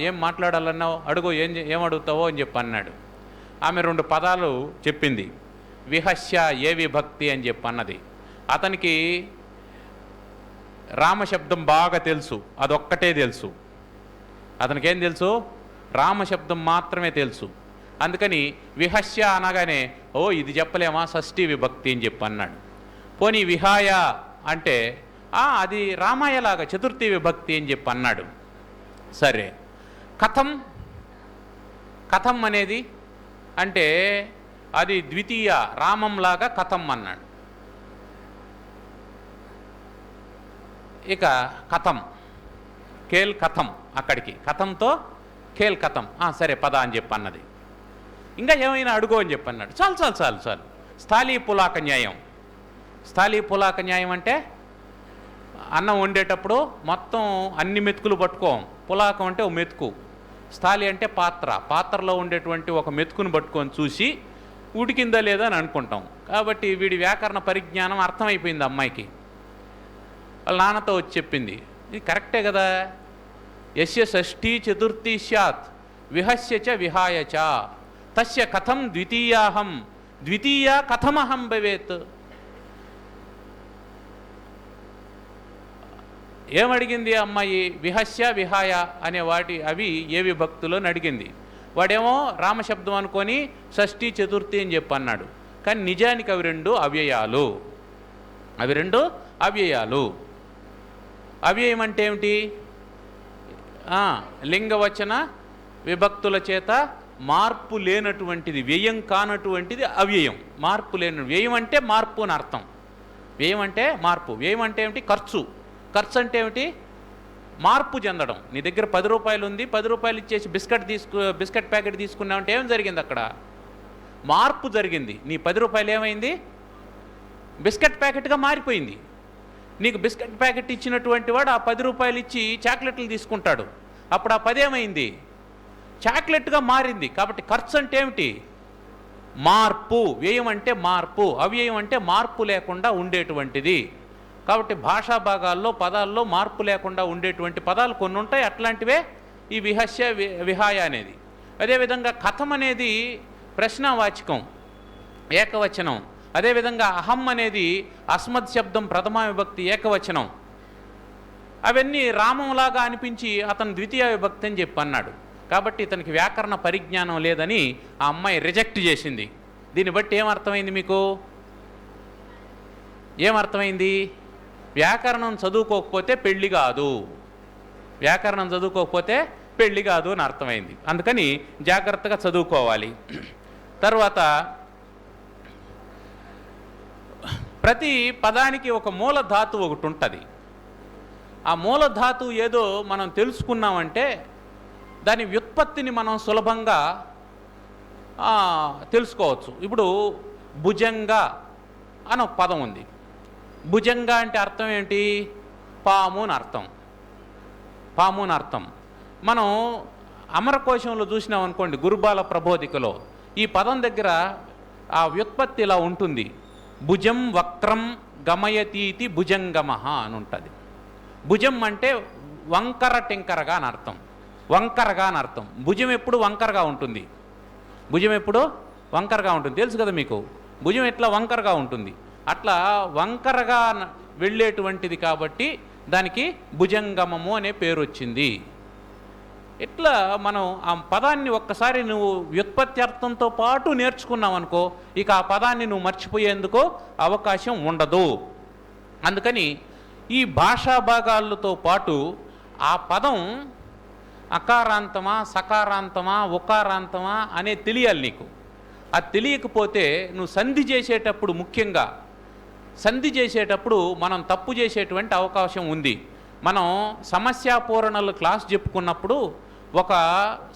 ఏం మాట్లాడాలన్నావు, అడుగు, ఏం అడుగుతావో అని చెప్పి అన్నాడు. ఆమె 2 పదాలు చెప్పింది, విహస్య ఏ విభక్తి అని చెప్పి అన్నది. అతనికి రామశబ్దం బాగా తెలుసు, అదొక్కటే తెలుసు. అతనికేం తెలుసు? రామశబ్దం మాత్రమే తెలుసు. అందుకని విహస్య అనగానే, ఓ ఇది చెప్పలేమా, షష్ఠీ విభక్తి అని చెప్పి అన్నాడు. పోనీ విహాయ అంటే అది రామాయలాగా చతుర్థీ విభక్తి అని చెప్పి అన్నాడు. సరే, కథం, కథం అనేది అంటే అది ద్వితీయ రామంలాగా కథం అన్నాడు. ఇక కథం, కేల్ కథం, అక్కడికి కథంతో కేల్ కథం, సరే పద అని చెప్పి అన్నది. ఇంకా ఏమైనా అడుగు అని చెప్పి అన్నాడు. చాలు చాలు చాలు చాలు. స్థాళీ పులాక న్యాయం. స్థాళీ పులాక న్యాయం అంటే అన్నం వండేటప్పుడు మొత్తం అన్ని మెతుకులు పట్టుకోం. పులాకం అంటే ఒక మెతుకు, స్థాళి అంటే పాత్ర, పాత్రలో ఉండేటువంటి ఒక మెతుకును పట్టుకొని చూసి ఉడికిందా లేదా అని అనుకుంటాం. కాబట్టి వీడి వ్యాకరణ పరిజ్ఞానం అర్థమైపోయింది అమ్మాయికి. వాళ్ళ నాన్నతో వచ్చి చెప్పింది, ఇది కరెక్టే కదా, యస్య షష్ఠీ చతుర్థీ స్యాత్ విహస్య చ విహాయ చ తస్య కథం ద్వితీయాహం ద్వితీయా కథమహం భవేత్. ఏమడిగింది అమ్మాయి? విహస్య విహాయ అనే అవి ఏ విభక్తులో అడిగింది. వాడేమో రామశబ్దం అనుకొని షష్ఠీ చతుర్థి అని చెప్పి అన్నాడు. కానీ నిజానికి అవి 2 అవ్యయాలు. అవి 2 అవ్యయాలు. అవ్యయం అంటే ఏమిటి? లింగవచన విభక్తుల చేత మార్పు లేనటువంటిది, వ్యయం కానటువంటిది అవ్యయం. మార్పు లేని వ్యయం అంటే మార్పు అని అర్థం. వ్యయం అంటే మార్పు. వ్యయం అంటే ఏమిటి? ఖర్చు. ఖర్చు అంటే ఏమిటి? మార్పు చెందడం. నీ దగ్గర 10 రూపాయలు ఉంది, 10 రూపాయలు ఇచ్చేసి బిస్కెట్ ప్యాకెట్ తీసుకున్నావంటే ఏం జరిగింది? అక్కడ మార్పు జరిగింది. నీ 10 రూపాయలు ఏమైంది? బిస్కెట్ ప్యాకెట్గా మారిపోయింది. నీకు బిస్కెట్ ప్యాకెట్ ఇచ్చినటువంటి వాడు ఆ 10 రూపాయలు ఇచ్చి చాక్లెట్లు తీసుకుంటాడు. అప్పుడు ఆ 10 ఏమైంది? చాక్లెట్గా మారింది. కాబట్టి ఖర్చు అంటే ఏమిటి? మార్పు. వ్యయం అంటే మార్పు. అవ్యయం అంటే మార్పు లేకుండా ఉండేటువంటిది. కాబట్టి భాషా భాగాల్లో పదాల్లో మార్పు లేకుండా ఉండేటువంటి పదాలు కొన్ని ఉంటాయి. అట్లాంటివే ఈ విహస్య విహాయ అనేది. అదేవిధంగా కథం అనేది ప్రశ్నావాచకం, ఏకవచనం. అదేవిధంగా అహం అనేది అస్మద్ శబ్దం ప్రథమా విభక్తి ఏకవచనం. అవన్నీ రామంలాగా అనిపించి అతను ద్వితీయ విభక్తి అని చెప్పి అన్నాడు. కాబట్టి ఇతనికి వ్యాకరణ పరిజ్ఞానం లేదని ఆ అమ్మాయి రిజెక్ట్ చేసింది. దీన్ని బట్టి ఏమర్థమైంది మీకు? ఏమర్థమైంది? వ్యాకరణం చదువుకోకపోతే పెళ్ళి కాదు, వ్యాకరణం చదువుకోకపోతే పెళ్ళి కాదు అని అర్థమైంది. అందుకని జాగ్రత్తగా చదువుకోవాలి. తర్వాత ప్రతి పదానికి ఒక మూల ధాతువు ఒకటి ఉంటుంది. ఆ మూల ధాతువు ఏదో మనం తెలుసుకున్నామంటే దాని వ్యుత్పత్తిని మనం సులభంగా తెలుసుకోవచ్చు. ఇప్పుడు భుజంగ అని ఒక పదం ఉంది. భుజంగ అంటే అర్థం ఏంటి? పాము అని అర్థం. పాము అని అర్థం. మనం అమరకోశంలో చూసినాం అనుకోండి, గురుబాల ప్రబోధికలో ఈ పదం దగ్గర ఆ వ్యుత్పత్తి ఇలా ఉంటుంది. భుజం వక్రం గమయతీతి భుజంగమః అని ఉంటుంది. భుజం అంటే వంకర టెంకరగా అని అర్థం. వంకరగా అని అర్థం. భుజం ఎప్పుడు వంకరగా ఉంటుంది. భుజం ఎప్పుడు వంకరగా ఉంటుంది. తెలుసు కదా మీకు, భుజం ఎట్లా వంకరగా ఉంటుంది. అట్లా వంకరగా వెళ్ళేటువంటిది కాబట్టి దానికి భుజంగమము అనే పేరు వచ్చింది. ఇట్లా మనం ఆ పదాన్ని ఒక్కసారి నువ్వు వ్యుత్పత్తి అర్థంతో పాటు నేర్చుకున్నావు అనుకో, ఇక ఆ పదాన్ని నువ్వు మర్చిపోయేందుకు అవకాశం ఉండదు. అందుకని ఈ భాషా భాగాలతో పాటు ఆ పదం అకారాంతమా సకారాంతమా ఉకారాంతమా అనేది తెలియాలి నీకు. అది తెలియకపోతే నువ్వు సంధి చేసేటప్పుడు, ముఖ్యంగా సంధి చేసేటప్పుడు మనం తప్పు చేసేటువంటి అవకాశం ఉంది. మనం సమస్యాపూరణలు క్లాస్ చెప్పుకున్నప్పుడు ఒక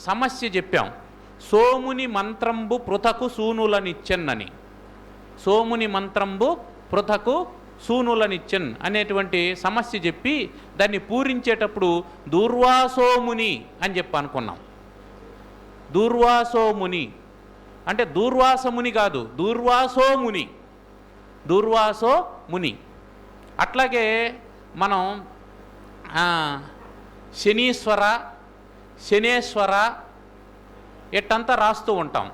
సమస్య చెప్పాం. సోముని మంత్రంబు పృథకు సూనులనిచ్చెన్నని. సోముని మంత్రంబు పృథకు సూనులనిచ్చెన్ అనేటువంటి సమస్య చెప్పి దాన్ని పూరించేటప్పుడు దూర్వాసోముని అని చెప్పి అనుకున్నాం. దూర్వాసోముని అంటే దూర్వాసముని కాదు, దూర్వాసోముని. దూర్వాసోముని. అట్లాగే మనం శనీశ్వర, శనేశ్వర ఎట్టంతా రాస్తూ ఉంటాం.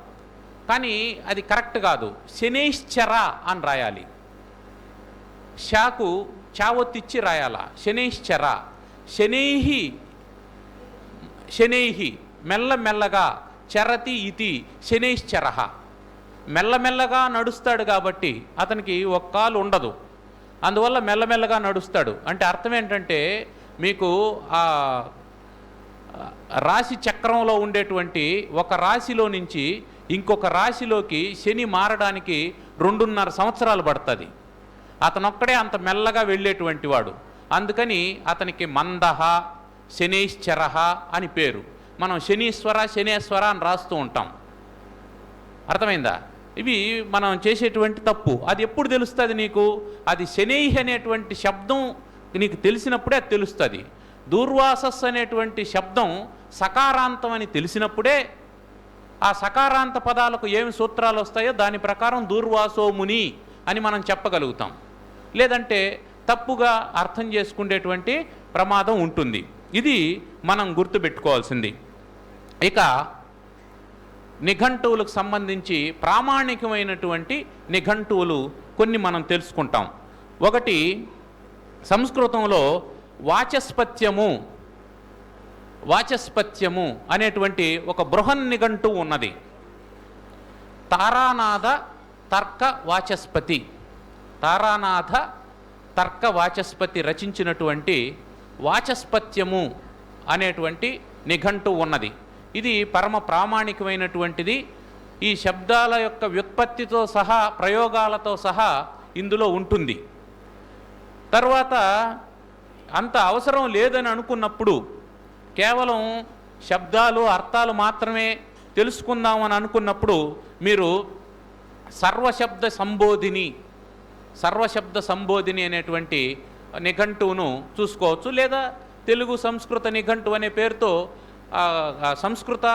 కానీ అది కరెక్ట్ కాదు. శనైశ్చర అని రాయాలి. షాకు చావొత్తిచ్చి రాయాల. శనైశ్చర. శనైహి, శనైహి మెల్లమెల్లగా, చరతి ఇతి శనైశ్చర. మెల్లమెల్లగా నడుస్తాడు కాబట్టి అతనికి ఒక కాలు ఉండదు, అందువల్ల మెల్లమెల్లగా నడుస్తాడు. అంటే అర్థం ఏంటంటే మీకు ఆ రాశి చక్రంలో ఉండేటువంటి ఒక రాశిలో నుంచి ఇంకొక రాశిలోకి శని మారడానికి 2.5 సంవత్సరాలు పడుతుంది. అతనొక్కడే అంత మెల్లగా వెళ్ళేటువంటి వాడు. అందుకని అతనికి మందహ శనైశ్చరహ అని పేరు. మనం శనీశ్వర శనేశ్వర అని రాస్తూ ఉంటాం. అర్థమైందా? ఇవి మనం చేసేటువంటి తప్పు. అది ఎప్పుడు తెలుస్తుంది నీకు? అది శనైహి అనేటువంటి శబ్దం నీకు తెలిసినప్పుడే అది తెలుస్తుంది. దూర్వాసస్ అనేటువంటి శబ్దం సకారాంతం అని తెలిసినప్పుడే ఆ సకారాంత పదాలకు ఏమి సూత్రాలు వస్తాయో దాని ప్రకారం దూర్వాసోముని అని మనం చెప్పగలుగుతాం. లేదంటే తప్పుగా అర్థం చేసుకునేటువంటి ప్రమాదం ఉంటుంది. ఇది మనం గుర్తుపెట్టుకోవాల్సింది. ఇక నిఘంటువులకు సంబంధించి ప్రామాణికమైనటువంటి నిఘంటువులు కొన్ని మనం తెలుసుకుంటాం. ఒకటి, సంస్కృతంలో వాచస్పత్యము, వాచస్పత్యము అనేటువంటి ఒక బృహన్ నిఘంటువు ఉన్నది. తారానాథ తర్క వాచస్పతి, తారానాథ తర్క వాచస్పతి రచించినటువంటి వాచస్పత్యము అనేటువంటి నిఘంటువు ఉన్నది. ఇది పరమ ప్రామాణికమైనటువంటిది. ఈ శబ్దాల యొక్క వ్యుత్పత్తితో సహా ప్రయోగాలతో సహా ఇందులో ఉంటుంది. తర్వాత అంత అవసరం లేదని అనుకున్నప్పుడు కేవలం శబ్దాలు అర్థాలు మాత్రమే తెలుసుకుందామని అనుకున్నప్పుడు మీరు సర్వశబ్ద సంబోధిని అనేటువంటి నిఘంటువును చూసుకోవచ్చు. లేదా తెలుగు సంస్కృత నిఘంటు అనే పేరుతో సంస్కృత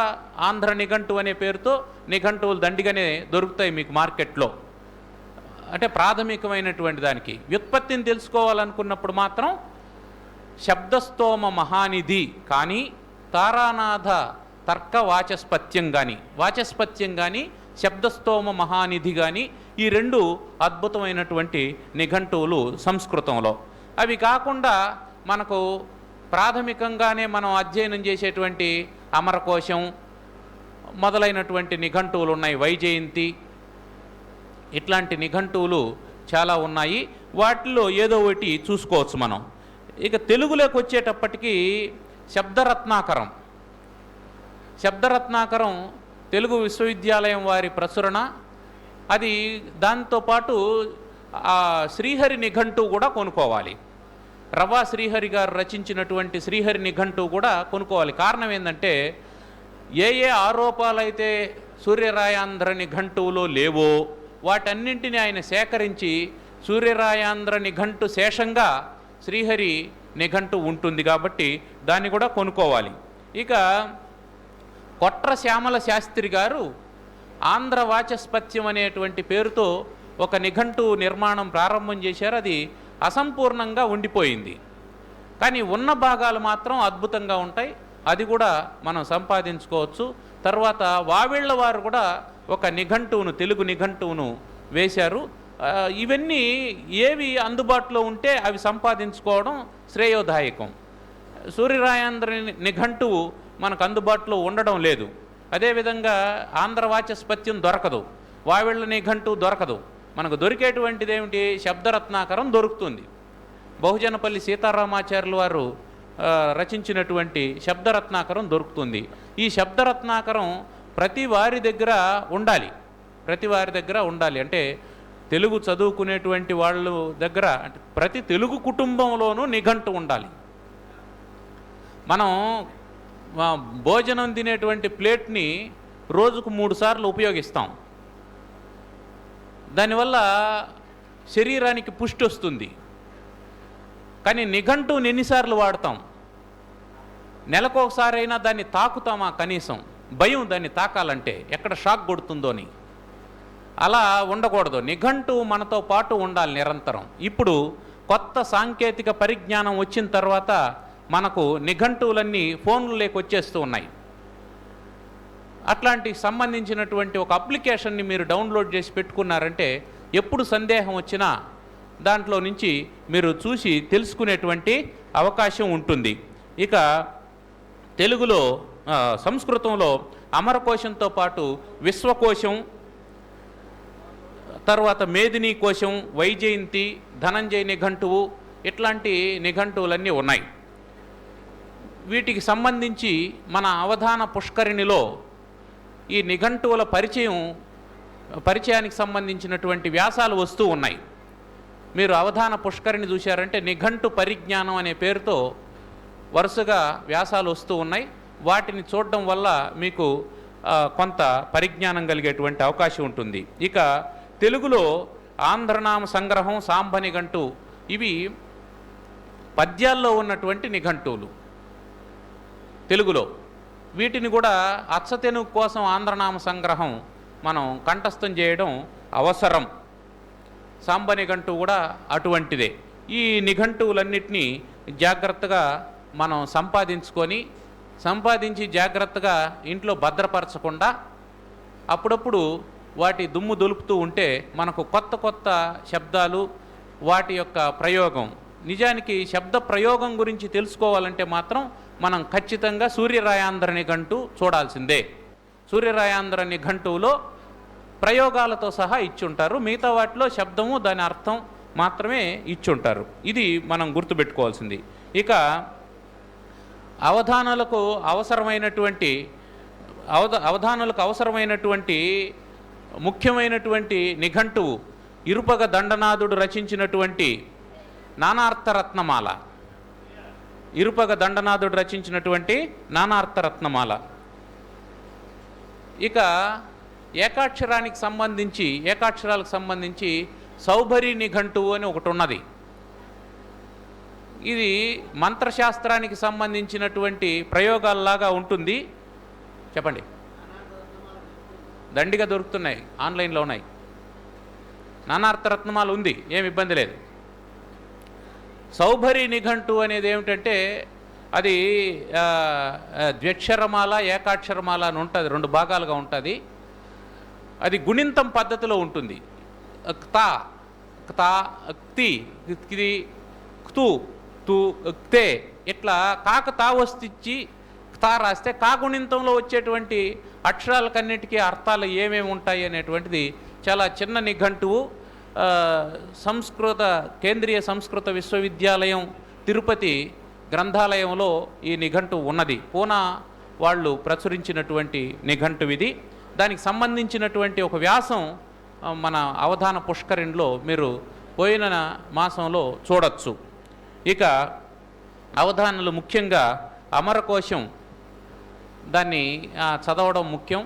ఆంధ్ర నిఘంటు అనే పేరుతో నిఘంటువులు దండిగానే దొరుకుతాయి మీకు మార్కెట్లో. అంటే ప్రాథమికమైనటువంటి దానికి వ్యుత్పత్తిని తెలుసుకోవాలనుకున్నప్పుడు మాత్రం శబ్దస్తోమ మహానిధి కానీ తారానాథ తర్క వాచస్పత్యం కానీ శబ్దస్తోమ మహానిధి కానీ ఈ రెండు అద్భుతమైనటువంటి నిఘంటువులు సంస్కృతంలో. అవి కాకుండా మనకు ప్రాథమికంగానే మనం అధ్యయనం చేసేటువంటి అమరకోశం మొదలైనటువంటి నిఘంటువులు ఉన్నాయి. వైజయంతి ఇట్లాంటి నిఘంటువులు చాలా ఉన్నాయి. వాటిలో ఏదో ఒకటి చూసుకోవచ్చు మనం. ఇక తెలుగులోకి వచ్చేటప్పటికీ శబ్దరత్నాకరం తెలుగు విశ్వవిద్యాలయం వారి ప్రచురణ. అది దాంతోపాటు శ్రీహరి నిఘంటువు కూడా కొనుక్కోవాలి. రవా శ్రీహరి గారు రచించినటువంటి శ్రీహరి నిఘంటువు కూడా కొనుక్కోవాలి. కారణం ఏంటంటే ఏ ఆరోపాలైతే సూర్యరాయాంధ్ర నిఘంటువులో లేవో వాటన్నింటినీ ఆయన సేకరించి సూర్యరాయాంధ్ర నిఘంటు శేషంగా శ్రీహరి నిఘంటు ఉంటుంది కాబట్టి దాన్ని కూడా కొనుక్కోవాలి. ఇక కొట్ర శ్యామల శాస్త్రి గారు ఆంధ్ర వాచస్పత్యం అనేటువంటి పేరుతో ఒక నిఘంటు నిర్మాణం ప్రారంభం చేశారు. అది అసంపూర్ణంగా ఉండిపోయింది, కానీ ఉన్న భాగాలు మాత్రం అద్భుతంగా ఉంటాయి. అది కూడా మనం సంపాదించుకోవచ్చు. తర్వాత వావిళ్ళ వారు కూడా ఒక నిఘంటువును తెలుగు నిఘంటువును వేశారు. ఇవన్నీ ఏవి అందుబాటులో ఉంటే అవి సంపాదించుకోవడం శ్రేయోదాయకం. సూర్యరాయాంధ్ర నిఘంటువు మనకు అందుబాటులో ఉండడం లేదు. అదేవిధంగా ఆంధ్ర వాచస్పత్యం దొరకదు, వావిళ్ళ నిఘంటువు దొరకదు. మనకు దొరికేటువంటిది ఏమిటి? శబ్దరత్నాకరం దొరుకుతుంది. బహుజనపల్లి సీతారామాచార్యులు వారు రచించినటువంటి శబ్దరత్నాకరం దొరుకుతుంది. ఈ శబ్దరత్నాకరం ప్రతి వారి దగ్గర ఉండాలి. అంటే తెలుగు చదువుకునేటువంటి వాళ్ళు దగ్గర, అంటే ప్రతి తెలుగు కుటుంబంలోనూ నిఘంటు ఉండాలి. మనం భోజనం తినేటువంటి ప్లేట్ని రోజుకు 3 సార్లు ఉపయోగిస్తాం. దానివల్ల శరీరానికి పుష్టి వస్తుంది. కానీ నిఘంటువుని ఎన్నిసార్లు వాడతాం? నెలకొకసారైనా దాన్ని తాకుతామా? కనీసం భయం దాన్ని తాకాలంటే, ఎక్కడ షాక్ కొడుతుందో అని. అలా ఉండకూడదు. నిఘంటువు మనతో పాటు ఉండాలి నిరంతరం. ఇప్పుడు కొత్త సాంకేతిక పరిజ్ఞానం వచ్చిన తర్వాత మనకు నిఘంటువులన్నీ ఫోన్లలోకి వచ్చేస్తూ ఉన్నాయి. అట్లాంటి సంబంధించినటువంటి ఒక అప్లికేషన్ని మీరు డౌన్లోడ్ చేసి పెట్టుకున్నారంటే ఎప్పుడు సందేహం వచ్చినా దాంట్లో నుంచి మీరు చూసి తెలుసుకునేటువంటి అవకాశం ఉంటుంది. ఇక తెలుగులో సంస్కృతంలో అమరకోశంతో పాటు విశ్వకోశం, తర్వాత మేదినీ కోశం, వైజయంతి, ధనంజయ నిఘంటువు ఇట్లాంటి నిఘంటువులన్నీ ఉన్నాయి. వీటికి సంబంధించి మన అవధాన పుష్కరిణిలో ఈ నిఘంటువుల పరిచయానికి సంబంధించినటువంటి వ్యాసాలు వస్తూ ఉన్నాయి. మీరు అవధాన పుష్కరిణి చూశారంటే నిఘంటు పరిజ్ఞానం అనే పేరుతో వరుసగా వ్యాసాలు వస్తూ ఉన్నాయి. వాటిని చూడడం వల్ల మీకు కొంత పరిజ్ఞానం కలిగేటువంటి అవకాశం ఉంటుంది. ఇక తెలుగులో ఆంధ్రనామ సంగ్రహం, సాంబ నిఘంటు ఇవి పద్యాల్లో ఉన్నటువంటి నిఘంటువులు తెలుగులో. వీటిని కూడా అచ్చతెనుగు కోసం ఆంధ్రనామ సంగ్రహం మనం కంఠస్థం చేయడం అవసరం. సాంబ నిఘంటువు కూడా అటువంటిదే. ఈ నిఘంటువులన్నిటినీ జాగ్రత్తగా మనం సంపాదించి జాగ్రత్తగా ఇంట్లో భద్రపరచకుండా అప్పుడప్పుడు వాటి దుమ్ము దులుపుతూ ఉంటే మనకు కొత్త కొత్త శబ్దాలు, వాటి యొక్క ప్రయోగం, నిజానికి శబ్ద ప్రయోగం గురించి తెలుసుకోవాలంటే మాత్రం మనం ఖచ్చితంగా సూర్యరాయాంధ్ర నిఘంటు చూడాల్సిందే. సూర్యరాయాంధ్ర నిఘంటువులో ప్రయోగాలతో సహా ఇచ్చుంటారు. మిగతా వాటిలో శబ్దము, దాని అర్థం మాత్రమే ఇచ్చుంటారు. ఇది మనం గుర్తుపెట్టుకోవాల్సింది. ఇక అవధానాలకు అవసరమైనటువంటి అవధానులకు అవసరమైనటువంటి ముఖ్యమైనటువంటి నిఘంటువు ఇరుపగ దండనాథుడు రచించినటువంటి నానార్థరత్నమాల. ఇరుపగ దండనాథుడు రచించినటువంటి నానార్థరత్నమాల. ఇక ఏకాక్షరాలకు సంబంధించి సౌభరి నిఘంటువు అని ఒకటి ఉన్నది. ఇది మంత్రశాస్త్రానికి సంబంధించినటువంటి ప్రయోగాల్లాగా ఉంటుంది. చెప్పండి. దండిగా దొరుకుతున్నాయి, ఆన్లైన్లో ఉన్నాయి. నానార్థరత్నమాలు ఉంది, ఏమి ఇబ్బంది లేదు. సౌభరి నిఘంటు అనేది ఏమిటంటే అది ద్వ్యక్షరమాల ఏకాక్షరమాల అని ఉంటుంది, 2 భాగాలుగా ఉంటుంది. అది గుణింతం పద్ధతిలో ఉంటుంది. క్తా క్తా క్తి కిది క్తు తు క్తే ఇట్లా కాకతా వస్తిచ్చి క్తా రాస్తే కాగుణింతంలో వచ్చేటువంటి అక్షరాలకన్నిటికీ అర్థాలు ఏమేమి ఉంటాయి అనేటువంటిది చాలా చిన్న నిఘంటువు. కేంద్రీయ సంస్కృత విశ్వవిద్యాలయం తిరుపతి గ్రంథాలయంలో ఈ నిఘంటువు ఉన్నది. పూనా వాళ్ళు ప్రచురించినటువంటి నిఘంటువు ఇది. దానికి సంబంధించినటువంటి ఒక వ్యాసం మన అవధాన పుష్కరిణిలో మీరు పోయిన మాసంలో చూడొచ్చు. ఇక అవధానులు ముఖ్యంగా అమరకోశం దాన్ని చదవడం ముఖ్యం.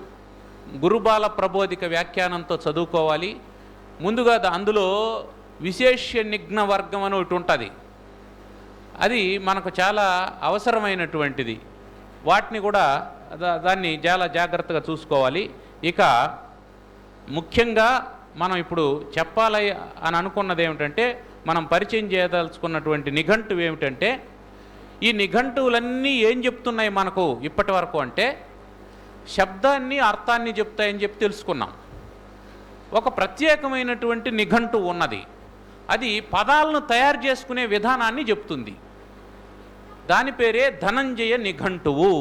గురుబాల ప్రబోధిక వ్యాఖ్యానంతో చదువుకోవాలి. ముందుగా అందులో విశేష్య నిఘ్న వర్గం అని ఒకటి ఉంటుంది. అది మనకు చాలా అవసరమైనటువంటిది. వాటిని కూడా దాన్ని చాలా జాగ్రత్తగా చూసుకోవాలి. ఇక ముఖ్యంగా మనం ఇప్పుడు చెప్పాలి అని అనుకున్నది ఏమిటంటే, మనం పరిచయం చేయదలుచుకున్నటువంటి నిఘంటువు ఏమిటంటే, ఈ నిఘంటువులన్నీ ఏం చెప్తున్నాయి మనకు ఇప్పటి వరకు అంటే, శబ్దాన్ని అర్థాన్ని చెప్తాయని చెప్పి తెలుసుకున్నాం. ఒక ప్రత్యేకమైనటువంటి నిఘంటువు ఉన్నది. అది పదాలను తయారు చేసుకునే విధానాన్ని చెప్తుంది. దాని పేరే ధనంజయ నిఘంటువు.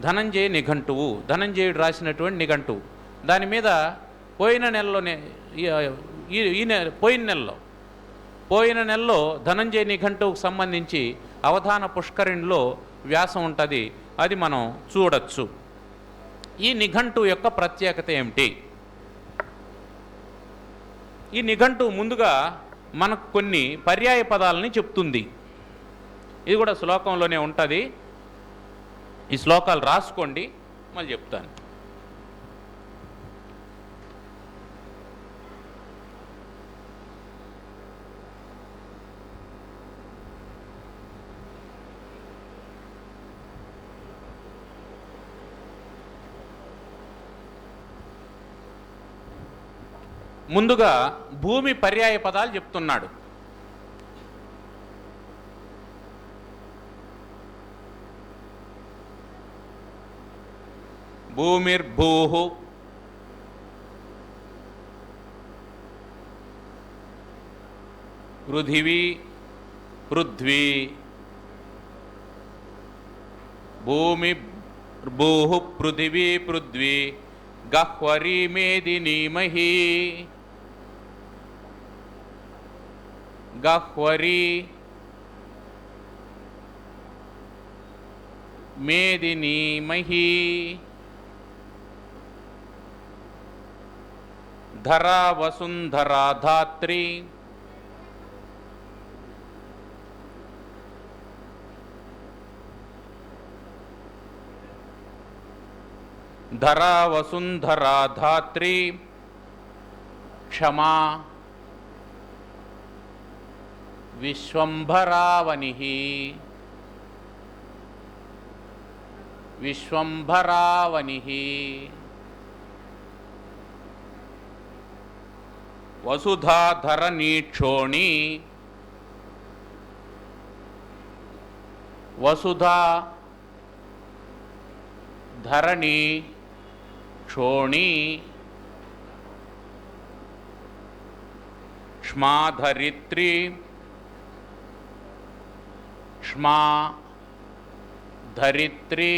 ధనంజయ నిఘంటువు, ధనంజయుడు రాసినటువంటి నిఘంటువు. దాని మీద పోయిన నెలలో ధనంజయ నిఘంటువుకు సంబంధించి అవధాన పుష్కరిణిలో వ్యాసం ఉంటుంది. అది మనం చూడొచ్చు. ఈ నిఘంటువు యొక్క ప్రత్యేకత ఏమిటి? ఈ నిఘంటువు ముందుగా మనకు కొన్ని పర్యాయ పదాలని చెప్తుంది. ఇది కూడా శ్లోకంలోనే ఉంటుంది. ఈ శ్లోకాలు రాసుకోండి, మళ్ళీ చెప్తాను. ముందుగా భూమి పర్యాయ పదాలు చెప్తున్నాడు. భూమిర్భూః, పృథివీ పృథ్వీ, భూమిర్భూః పృథివీ పృథ్వీ, గహ్వరీ మేదినీ మహీ, గహ్వరీ మేదినీ మహీ, ధరా వసుంధరా ధాత్రి, ధరా వసుంధరా ధాత్రి, క్షమా విశ్వంభరావనిః, విశ్వంభరావనిః, వసుధాధరణీక్షోణి, వసుధా ధరణి క్షోణి, క్ష్మాధరిత్రి, క్ష్మా ధరిత్రి,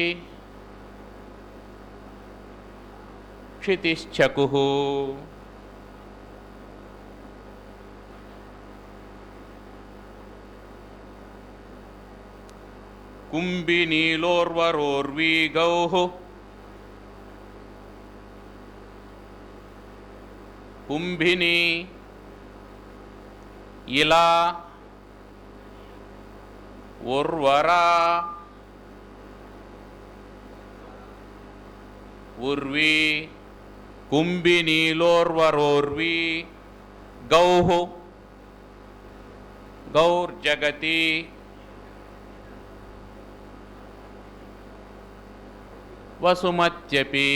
క్షితిశ్చకుః. కుంభినీలోర్వరోర్వీ గౌః కుంభిని ఇలా ఉర్వరా ఉర్వీ కుంభినీలోర్వరోర్వీ గౌః గౌర్జగతి వసుమత్యపి.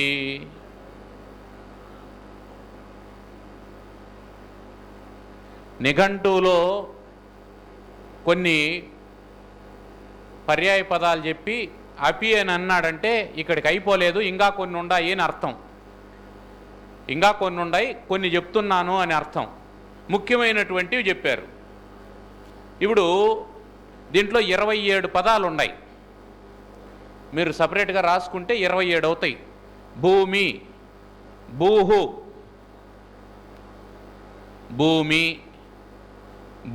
నిఘంటువులో కొన్ని పర్యాయ పదాలు చెప్పి అపి అని అన్నాడంటే ఇక్కడికి అయిపోలేదు, ఇంకా కొన్ని ఉన్నాయి అని అర్థం. ఇంకా కొన్ని ఉన్నాయి, కొన్ని చెప్తున్నాను అని అర్థం. ముఖ్యమైనటువంటివి చెప్పారు. ఇప్పుడు దీంట్లో 27 పదాలు ఉన్నాయి. మీరు సపరేట్గా రాసుకుంటే 27 అవుతాయి. భూమి, భూహు, భూమి,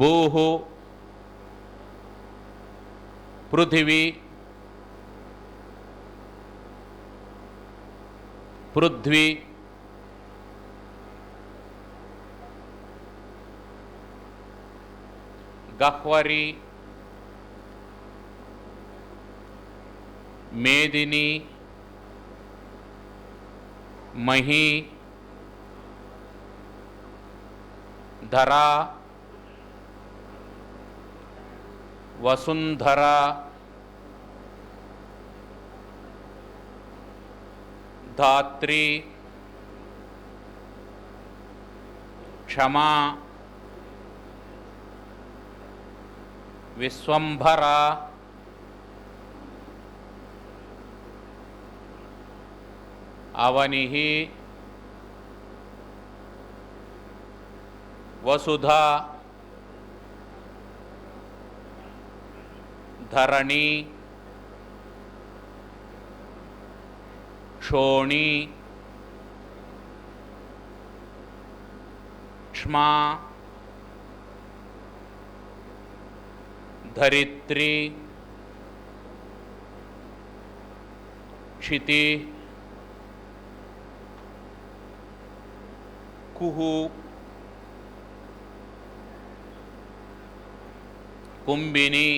భూహు, పృథివీ, పృథ్వీ, గహ్వరి, మేదిని, మహి, ధర, వసుంధర, ధాత్రి, క్షమా, విశ్వంభర, అవనిః, వసుధ, ధరణి, క్షోణి, క్ష్మా, ధరిత్రి, క్షితి, కుహు, కుంభిని,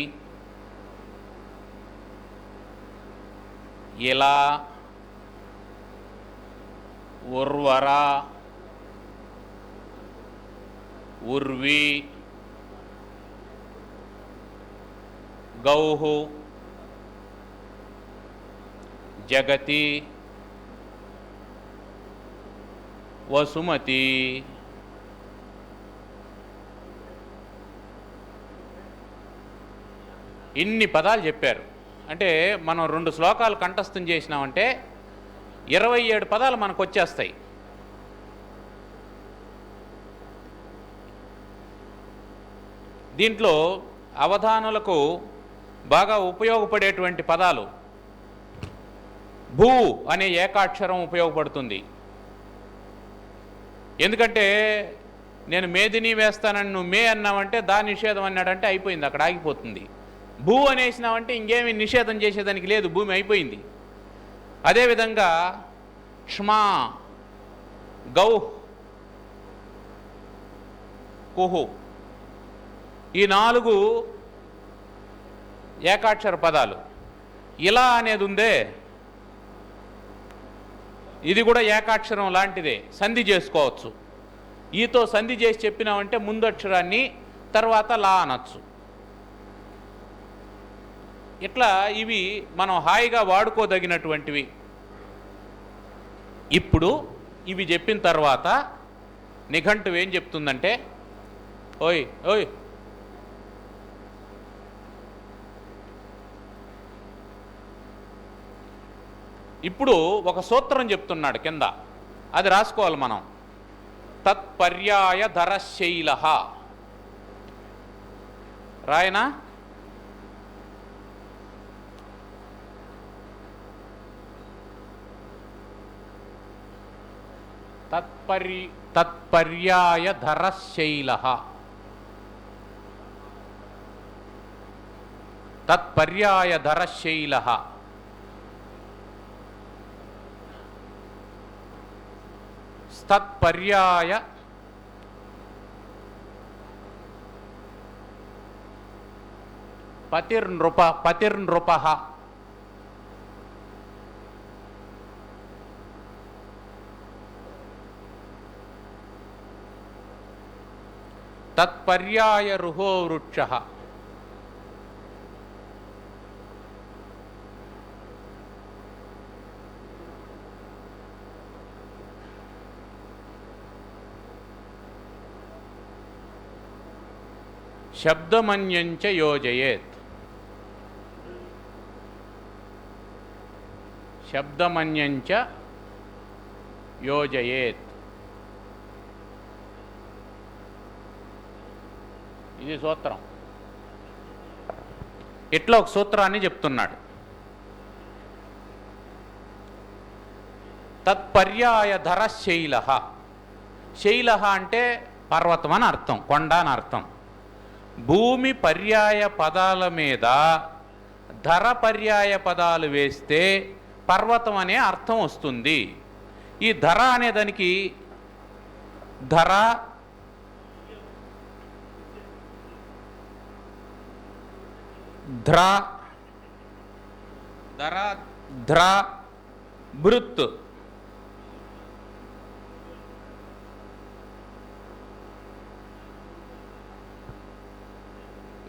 ఇలా, ఉర్వర, ఉర్వి, గౌః, జగతి, వసుమతి. ఇన్ని పదాలు చెప్పారు. అంటే మనం 2 శ్లోకాలు కంఠస్థం చేసినామంటే 27 పదాలు మనకు వచ్చేస్తాయి. దీంట్లో అవధానులకు బాగా ఉపయోగపడేటువంటి పదాలు భూ అనే ఏకాక్షరం ఉపయోగపడుతుంది. ఎందుకంటే నేను మేదిని వేస్తానని నువ్వు మే అన్నావంటే దాని నిషేధం అన్నాడంటే అయిపోయింది, అక్కడ ఆగిపోతుంది. భూ అనేసినావంటే ఇంకేమి నిషేధం చేసేదానికి లేదు, భూమి అయిపోయింది. అదేవిధంగా క్ష్మా, గౌః, కుహు, ఈ 4 ఏకాక్షర పదాలు. ఇలా అనేది ఉందే, ఇది కూడా ఏకాక్షరం లాంటిదే, సంధి చేసుకోవచ్చు. ఈతో సంధి చేసి చెప్పినామంటే ముందు అక్షరాన్ని తర్వాత లా అనొచ్చు. ఇట్లా ఇవి మనం హాయిగా వాడుకోదగినటువంటివి. ఇప్పుడు ఇవి చెప్పిన తర్వాత నిఘంటువు ఏం చెప్తుందంటే, ఓయ్ ఓయ్ ఇప్పుడు ఒక సూత్రం చెప్తున్నాడు కింద, అది రాసుకోవాలి మనం. తత్పర్యాయ ధరశైలః. రాయనా? తత్పర్యాయ ధరశైలః. తత్పర్యాయధరశైలః. తత్పర్యాయ పతిర్నృపః. తత్పర్యాయ రుహో వృక్షః. శబ్దమన్యంచ యోజయేత్. శబ్దమన్యంచ యోజయేత్. ఇది సూత్రం. ఇట్లా ఒక సూత్రాన్ని చెప్తున్నాడు. తత్పర్యాయధర శైలః. శైలః అంటే పర్వతం అని అర్థం, కొండ అని అర్థం. భూమి పర్యాయ పదాల మీద ధర పర్యాయ పదాలు వేస్తే పర్వతం అనే అర్థం వస్తుంది. ఈ ధర అనేదానికి ధర, ధ్ర, ధర, ధ్ర, భృత్.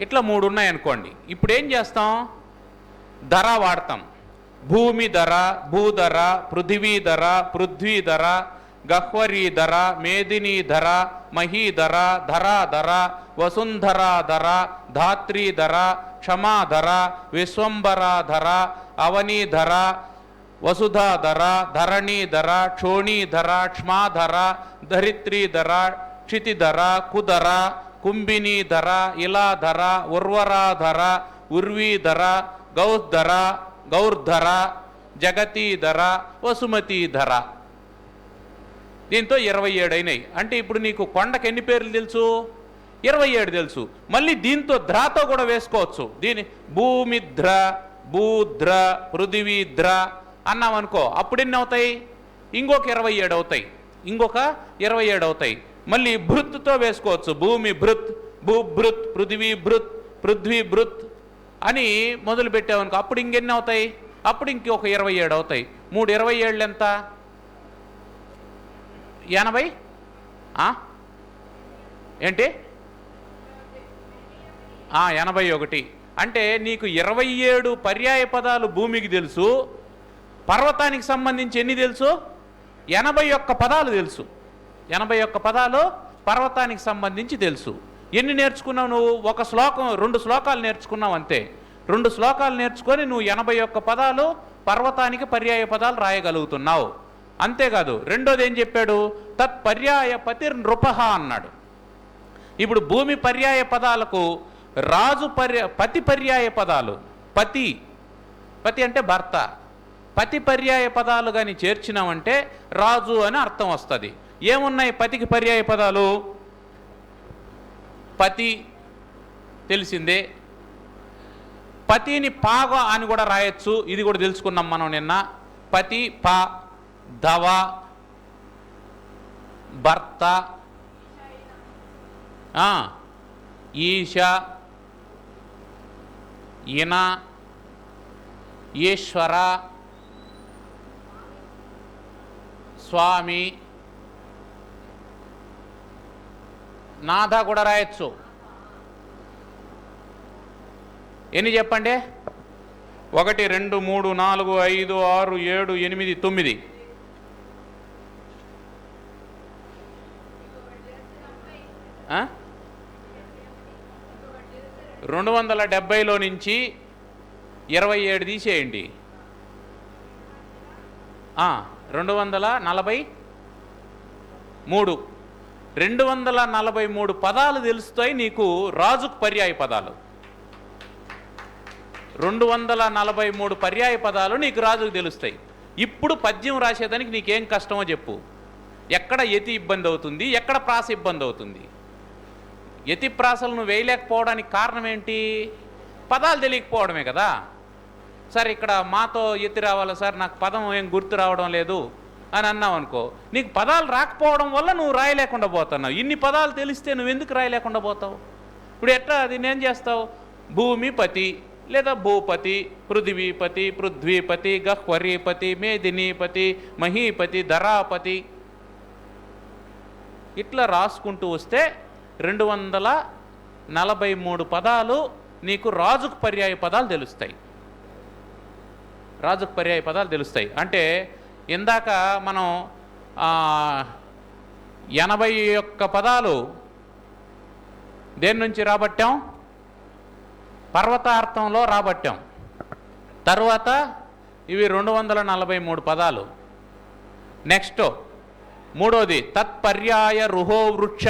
ఇట్లా మూడు ఉన్నాయనుకోండి. ఇప్పుడు ఏం చేస్తాం? ధర వాడతాం. భూమి ధర, భూధర, పృథివీధర, పృథ్వీధర, గహ్వరీధర, మేదినీధర, మహీధర, ధరాధర, వసుంధరాధర, ధాత్రీధర, క్షమాధర, విశ్వంబరాధర, అవనీధర, వసుధాధర, ధరణీధర, క్షోణీధర, క్ష్మాధర, ధరిత్రీధర, క్షితిధర, కుధర, కుంభినీధర, ఇలాధర, ఉర్వరాధర, ఉర్వీధర, గౌధర, గౌర్ధర, జగతీధర, వసుమతీధర. దీంతో 27 అయినాయి. అంటే ఇప్పుడు నీకు కొండకి ఎన్ని పేర్లు తెలుసు? 27 తెలుసు. మళ్ళీ దీంతో ధ్రాతో కూడా వేసుకోవచ్చు. దీని భూమిధ్ర, భూధ్ర, పృథివీధ్ర అన్నామనుకో, అప్పుడు ఎన్ని అవుతాయి? ఇంకొక 27 అవుతాయి. ఇంకొక 27 అవుతాయి. మళ్ళీ భృత్తో వేసుకోవచ్చు. భూమి భృత్, భూభృత్, పృథివీ భృత్, పృథ్వీ భృత్ అని మొదలు పెట్టామనుకో, అప్పుడు ఇంకెన్ని అవుతాయి? అప్పుడు ఇంకొక 27 అవుతాయి. 3 27 ఎంత? 80. ఏంటి? 81. అంటే నీకు 27 పర్యాయ పదాలు భూమికి తెలుసు. పర్వతానికి సంబంధించి ఎన్ని తెలుసు? 81 పదాలు తెలుసు. 81 పదాలు పర్వతానికి సంబంధించి తెలుసు. ఎన్ని నేర్చుకున్నావు నువ్వు? ఒక శ్లోకం, 2 శ్లోకాలు నేర్చుకున్నావు అంతే. 2 శ్లోకాలు నేర్చుకొని నువ్వు 81 పదాలు పర్వతానికి పర్యాయ పదాలు రాయగలుగుతున్నావు. అంతేకాదు, రెండోది ఏం చెప్పాడు? తత్పర్యాయ పతిర్నృపః అన్నాడు. ఇప్పుడు భూమి పర్యాయ పదాలకు రాజు పతి పర్యాయ పదాలు, పతి, పతి అంటే భర్త, పతి పర్యాయ పదాలు కానీ చేర్చినామంటే రాజు అని అర్థం వస్తుంది. ఏమున్నాయి పతికి పర్యాయ పదాలు? పతి తెలిసిందే. పతిని పాగ అని కూడా రాయొచ్చు. ఇది కూడా తెలుసుకున్నాం మనం నిన్న. పతి పా, ధవ, భర్త, ఈశ, ఇన, ఈశ్వర, స్వామి, నాథ కూడా రాయొచ్చు. ఎన్ని చెప్పండి? 1 2 3 4 5 6 7 8 9. ఆ? 270లో నుంచి 27 తీసేయండి. 243. 243 పదాలు తెలుస్తాయి నీకు రాజుకు పర్యాయ పదాలు. 243 పర్యాయ పదాలు నీకు రాజుకు తెలుస్తాయి. ఇప్పుడు పద్యం రాసేదానికి నీకేం కష్టమో చెప్పు. ఎక్కడ యతి ఇబ్బంది అవుతుంది, ఎక్కడ ప్రాస ఇబ్బంది అవుతుంది? యతి ప్రాసలను వేయలేకపోవడానికి కారణం ఏంటి? పదాలు తెలియకపోవడమే కదా. సార్ ఇక్కడ మాతో ఎత్తి రావాలి సార్, నాకు పదం ఏం గుర్తు రావడం లేదు అని అన్నావు అనుకో, నీకు పదాలు రాకపోవడం వల్ల నువ్వు రాయలేకుండా పోతున్నావు. ఇన్ని పదాలు తెలిస్తే నువ్వు ఎందుకు రాయలేకుండా పోతావు? ఇప్పుడు ఎట్లా అది నేను చేస్తావు? భూమిపతి లేదా భూపతి, పృథివీపతి, పృథ్వీపతి, గహ్వరీపతి, మేదినీపతి, మహీపతి, ధరాపతి, ఇట్లా రాసుకుంటూ వస్తే 243 పదాలు నీకు రాజుకు పర్యాయ పదాలు తెలుస్తాయి. రాజుకు పర్యాయ పదాలు తెలుస్తాయి. అంటే ఇందాక మనం 81 పదాలు దేని నుంచి రాబట్టాం? పర్వతార్థంలో రాబట్టాం. తర్వాత ఇవి 243 పదాలు. నెక్స్ట్ మూడోది తత్పర్యాయ రుహో వృక్ష.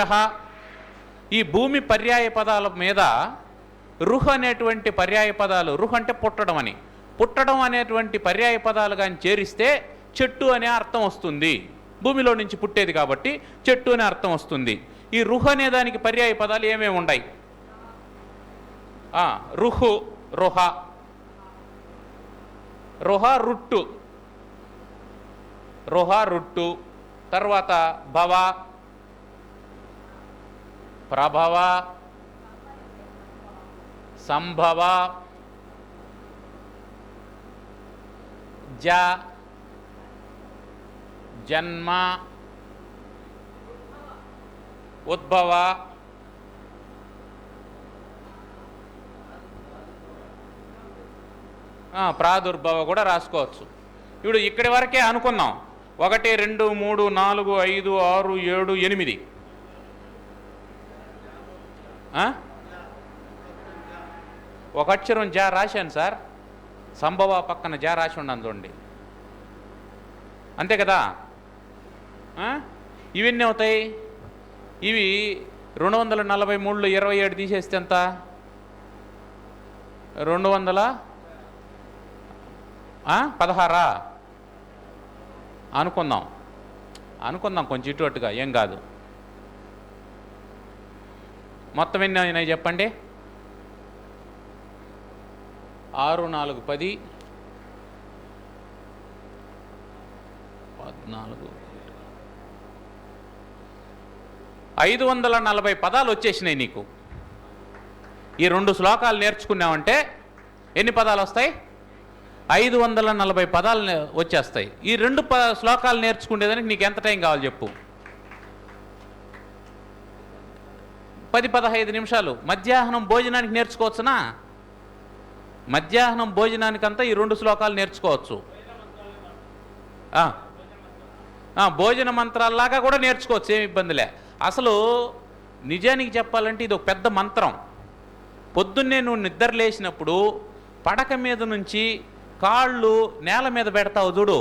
ఈ భూమి పర్యాయ పదాల మీద రుహ్ అనేటువంటి పర్యాయ పదాలు, రుహ్ అంటే పుట్టడం అని, పుట్టడం అనేటువంటి పర్యాయ పదాలు కానీ చేరిస్తే చెట్టు అనే అర్థం వస్తుంది. భూమిలో నుంచి పుట్టేది కాబట్టి చెట్టు అనే అర్థం వస్తుంది. ఈ రుహ్ అనే దానికి పర్యాయ పదాలు ఏమేమి ఉన్నాయి? రుహు, రుహ, రుహ రుట్టు, రుహ రుట్టు. తర్వాత భవ, ప్రభవ, సంభవ, జ, జన్మ, ఉద్భవ, ప్రాదుర్భవ కూడా రాసుకోవచ్చు. ఇప్పుడు ఇక్కడి వరకే అనుకున్నాం. 1 2 3 4 5 6 7 8. ఒక అక్షరం జా రాశాను సార్, సంభవ పక్కన జా రాసి ఉన్నాను చూడండి, అంతే కదా. ఇవన్నీ అవుతాయి. ఇవి 243లో 27 తీసేస్తే ఎంత? 216 అనుకుందాం. కొంచెం ఇటు అటుగా, ఏం కాదు. మొత్తం ఎన్ని అయినాయి చెప్పండి? 6 4 10 14 540 పదాలు వచ్చేసినాయి నీకు. ఈ 2 శ్లోకాలు నేర్చుకున్నావంటే ఎన్ని పదాలు వస్తాయి? 540 పదాలు వచ్చేస్తాయి. ఈ 2 శ్లోకాలు నేర్చుకునేదానికి నీకు ఎంత టైం కావాలి చెప్పు? 10-15 నిమిషాలు. మధ్యాహ్నం భోజనానికి నేర్చుకోవచ్చునా? మధ్యాహ్నం భోజనానికంతా ఈ 2 శ్లోకాలు నేర్చుకోవచ్చు. భోజన మంత్రాల్లాగా కూడా నేర్చుకోవచ్చు, ఏమి ఇబ్బందిలే. అసలు నిజానికి చెప్పాలంటే ఇది ఒక పెద్ద మంత్రం. పొద్దున్నే నువ్వు నిద్ర లేచినప్పుడు పడక మీద నుంచి కాళ్ళు నేల మీద పెడతావు చూడు,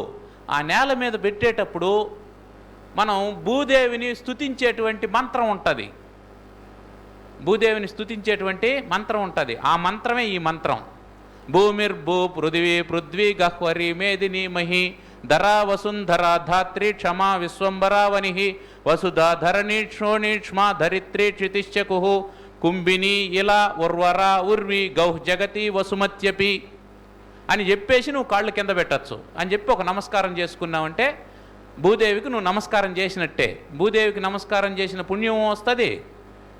ఆ నేల మీద పెట్టేటప్పుడు మనం భూదేవిని స్తుతించేటువంటి మంత్రం ఉంటుంది. భూదేవిని స్తుతించేటువంటి మంత్రం ఉంటుంది. ఆ మంత్రమే ఈ మంత్రం. భూమిర్భూ పృథివీ పృథ్వీ గహ్వరి మేదిని మహి ధరా వసుంధరా ధాత్రి క్షమా విశ్వంబరావని వసుధా ధరణీక్షోణీక్ష్మా ధరిత్రి క్షితిశ్చకు కుంభిని ఇలా ఉర్వరా ఉర్వి గౌహ్ జగతి వసుమత్యపి అని చెప్పేసి నువ్వు కాళ్ళు కింద పెట్టచ్చు అని చెప్పి ఒక నమస్కారం చేసుకున్నావంటే భూదేవికి నువ్వు నమస్కారం చేసినట్టే. భూదేవికి నమస్కారం చేసిన పుణ్యము వస్తుంది,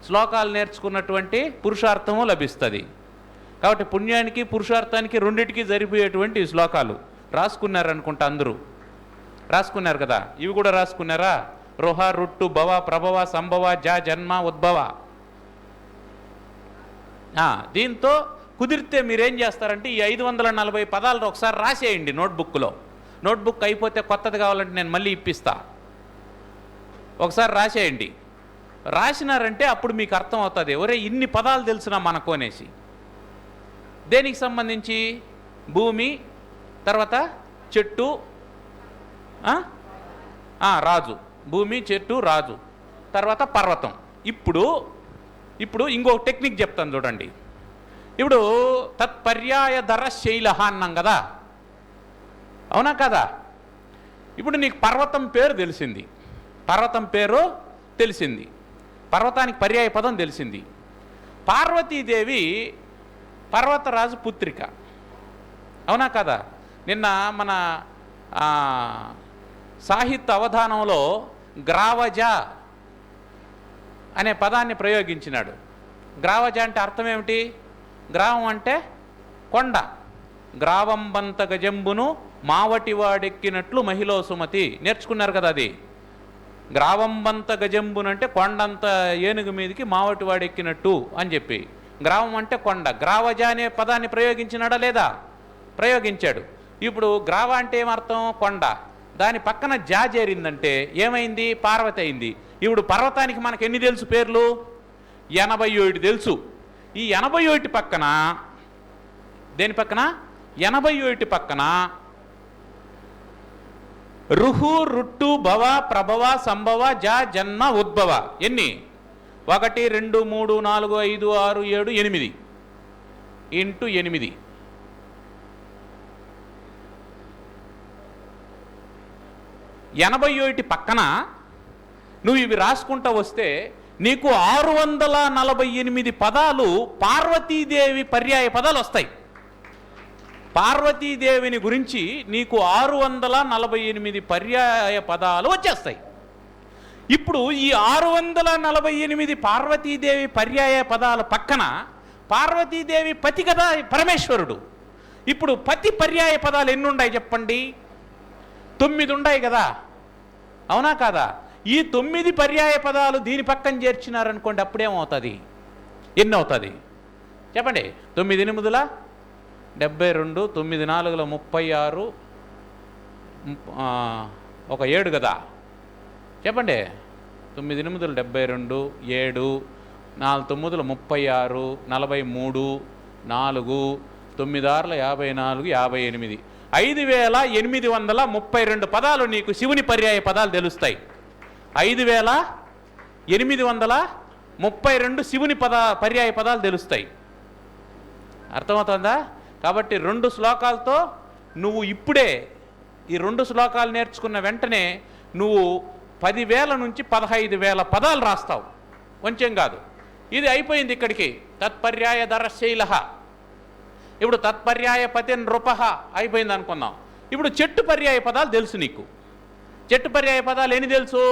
శ్లోకాలు నేర్చుకున్నటువంటి పురుషార్థము లభిస్తుంది. కాబట్టి పుణ్యానికి పురుషార్థానికి రెండింటికి సరిపోయేటువంటి శ్లోకాలు రాసుకున్నారనుకుంటా. అందరూ రాసుకున్నారు కదా. ఇవి కూడా రాసుకున్నారా? రుహ రుట్టు భవ ప్రభవ సంభవ జ జన్మ ఉద్భవ. దీంతో కుదిరితే మీరేం చేస్తారంటే ఈ 540 పదాలను ఒకసారి రాసేయండి నోట్బుక్లో. నోట్బుక్ అయిపోతే కొత్తది కావాలంటే నేను మళ్ళీ ఇప్పిస్తా. ఒకసారి రాసేయండి. రాసినారంటే అప్పుడు మీకు అర్థం అవుతుంది, ఒరే ఇన్ని పదాలు తెలిసినా మనకు అనేసి. దేనికి సంబంధించి? భూమి, తర్వాత చెట్టు, రాజు. భూమి, చెట్టు, రాజు, తర్వాత పర్వతం. ఇప్పుడు ఇంకొక టెక్నిక్ చెప్తాను చూడండి. ఇప్పుడు తత్పర్యాయ ధర శైల అన్నాం కదా, అవునా కదా? ఇప్పుడు నీకు పర్వతం పేరు తెలిసింది, పర్వతానికి పర్యాయ పదం తెలిసింది. పార్వతీదేవి పర్వతరాజు పుత్రిక. అవునా కదా? నిన్న మన సాహిత్య అవధానంలో గ్రావజ అనే పదాన్ని ప్రయోగించినాడు. గ్రావజ అంటే అర్థం ఏమిటి? గ్రావం అంటే కొండ. గ్రావంబంత గజంబును మావటివాడెక్కినట్లు మహిళ సుమతి నేర్చుకున్నారు కదా. అది గ్రావంబంత గజంబును అంటే కొండంత ఏనుగు మీదకి మావటివాడెక్కినట్టు అని చెప్పి, గ్రామం అంటే కొండ. గ్రావజ అనే పదాన్ని ప్రయోగించినాడా లేదా? ప్రయోగించాడు. ఇప్పుడు గ్రావ అంటే ఏమర్థం? కొండ. దాని పక్కన జా చేరిందంటే ఏమైంది? పార్వతి అయింది. ఇప్పుడు పర్వతానికి మనకు ఎన్ని తెలుసు పేర్లు? 87 తెలుసు. ఈ 87 పక్కన, దేని పక్కన? 87 పక్కన రుహు, రుట్టు, భవ, ప్రభవ, సంభవ, జ, జన్మ, ఉద్భవ ఎన్ని? 1 2 3 4 5 6 7 8 ఇంటూ 8. 87 పక్కన నువ్వు ఇవి రాసుకుంటా వస్తే నీకు 648 పదాలు పార్వతీదేవి పర్యాయ పదాలు వస్తాయి. పార్వతీదేవిని గురించి నీకు 648 పర్యాయ పదాలు వచ్చేస్తాయి. ఇప్పుడు ఈ 648 పార్వతీదేవి పర్యాయ పదాల పక్కన పార్వతీదేవి పతి కదా పరమేశ్వరుడు. ఇప్పుడు పతి పర్యాయ పదాలు ఎన్ని ఉన్నాయి చెప్పండి? 9 ఉన్నాయి కదా. అవునా కాదా? ఈ 9 పర్యాయ పదాలు దీని పక్కన చేర్చినారనుకోండి, అప్పుడేమవుతుంది? ఎన్ని అవుతుంది చెప్పండి? 9 8 72, 9 4 36, ఒక 7 కదా. చెప్పండి. 9 8 72, 7, 4 9 36, 43, 4, 9 6 54, 58, 5832 పదాలు నీకు శివుని పర్యాయ పదాలు తెలుస్తాయి. 5832 శివుని పర్యాయ పదాలు తెలుస్తాయి. అర్థమవుతుందా? కాబట్టి 2 శ్లోకాలతో నువ్వు ఇప్పుడే ఈ 2 శ్లోకాలు నేర్చుకున్న వెంటనే నువ్వు 10,000 నుంచి 15,000 పదాలు రాస్తావు. కొంచెం కాదు. ఇది అయిపోయింది ఇక్కడికి. తత్పర్యాయ ధరశైల. ఇప్పుడు తత్పర్యాయ పతి నృపహ అయిపోయింది అనుకుందాం. ఇప్పుడు చెట్టు పర్యాయ పదాలు తెలుసు నీకు. చెట్టు పర్యాయ పదాలు ఎన్ని తెలుసు?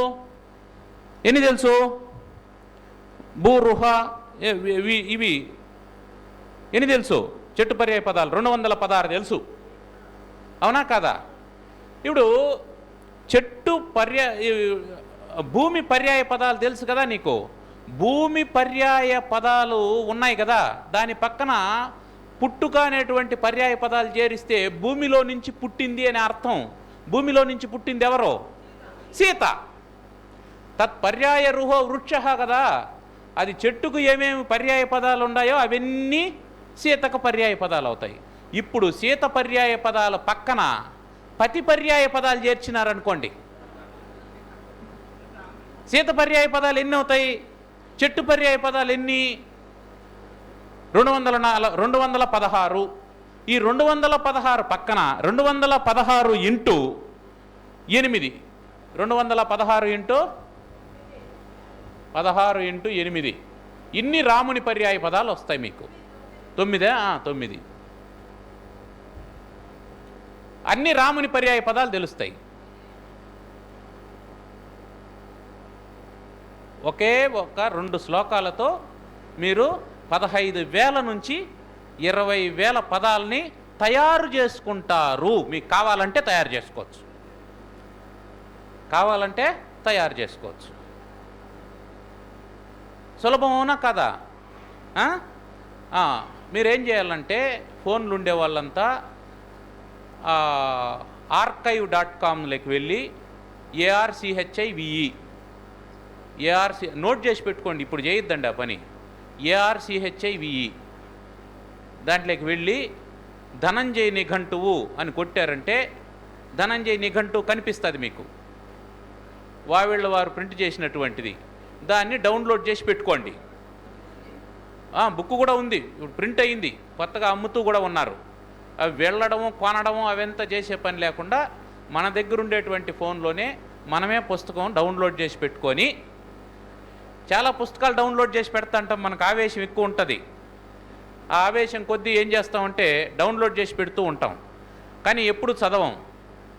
భూరుహ ఇవి ఎన్ని తెలుసు? చెట్టు పర్యాయ పదాలు 216 తెలుసు. అవునా కాదా? ఇప్పుడు చెట్టు భూమి పర్యాయ పదాలు తెలుసు కదా నీకు. భూమి పర్యాయ పదాలు ఉన్నాయి కదా, దాని పక్కన పుట్టుక అనేటువంటి పర్యాయ పదాలు చేరిస్తే భూమిలో నుంచి పుట్టింది అనే అర్థం. భూమిలో నుంచి పుట్టింది ఎవరో? సీత. తత్పర్యాయ రుహో వృక్ష కదా. అది చెట్టుకు ఏమేమి పర్యాయ పదాలు ఉన్నాయో అవన్నీ సీతకు పర్యాయ పదాలు అవుతాయి. ఇప్పుడు సీత పర్యాయ పదాల పక్కన పతి పర్యాయ పదాలు చేర్చినారనుకోండి, సీత పర్యాయ పదాలు ఎన్ని అవుతాయి? చెట్టు పర్యాయ పదాలు ఎన్ని? 216. ఈ 216 పక్కన 216 ఇంటూ 8, 216 ఇంటూ 16 ఇంటూ 8 ఇన్ని రాముని పర్యాయ పదాలు వస్తాయి మీకు. 9 అన్ని రాముని పర్యాయ పదాలు తెలుస్తాయి. ఒకే ఒక 2 శ్లోకాలతో మీరు 15,000 నుంచి 20,000 పదాలని తయారు చేసుకుంటారు. మీకు కావాలంటే తయారు చేసుకోవచ్చు. సులభమవునా కదా? మీరేం చేయాలంటే ఫోన్లు ఉండే వాళ్ళంతా archive.com వెళ్ళి ARCHIVE నోట్ చేసి పెట్టుకోండి. ఇప్పుడు చేయొద్దండి ఆ పని. ARCHIVE దాంట్లోకి వెళ్ళి ధనంజయ నిఘంటువు అని కొట్టారంటే ధనంజయ నిఘంటువు కనిపిస్తుంది మీకు. వావిళ్ళ వారు ప్రింట్ చేసినటువంటిది. దాన్ని డౌన్లోడ్ చేసి పెట్టుకోండి. బుక్ కూడా ఉంది, ఇప్పుడు ప్రింట్ అయ్యింది, కొత్తగా అమ్ముతూ కూడా ఉన్నారు. అవి వెళ్ళడము కొనడము అవంతా చేసే పని లేకుండా మన దగ్గర ఉండేటువంటి ఫోన్లోనే మనమే పుస్తకం డౌన్లోడ్ చేసి పెట్టుకొని, చాలా పుస్తకాలు డౌన్లోడ్ చేసి పెడతా అంటాం, మనకు ఆవేశం ఎక్కువ ఉంటుంది. ఆ ఆవేశం కొద్దీ ఏం చేస్తామంటే డౌన్లోడ్ చేసి పెడుతూ ఉంటాం, కానీ ఎప్పుడు చదవం.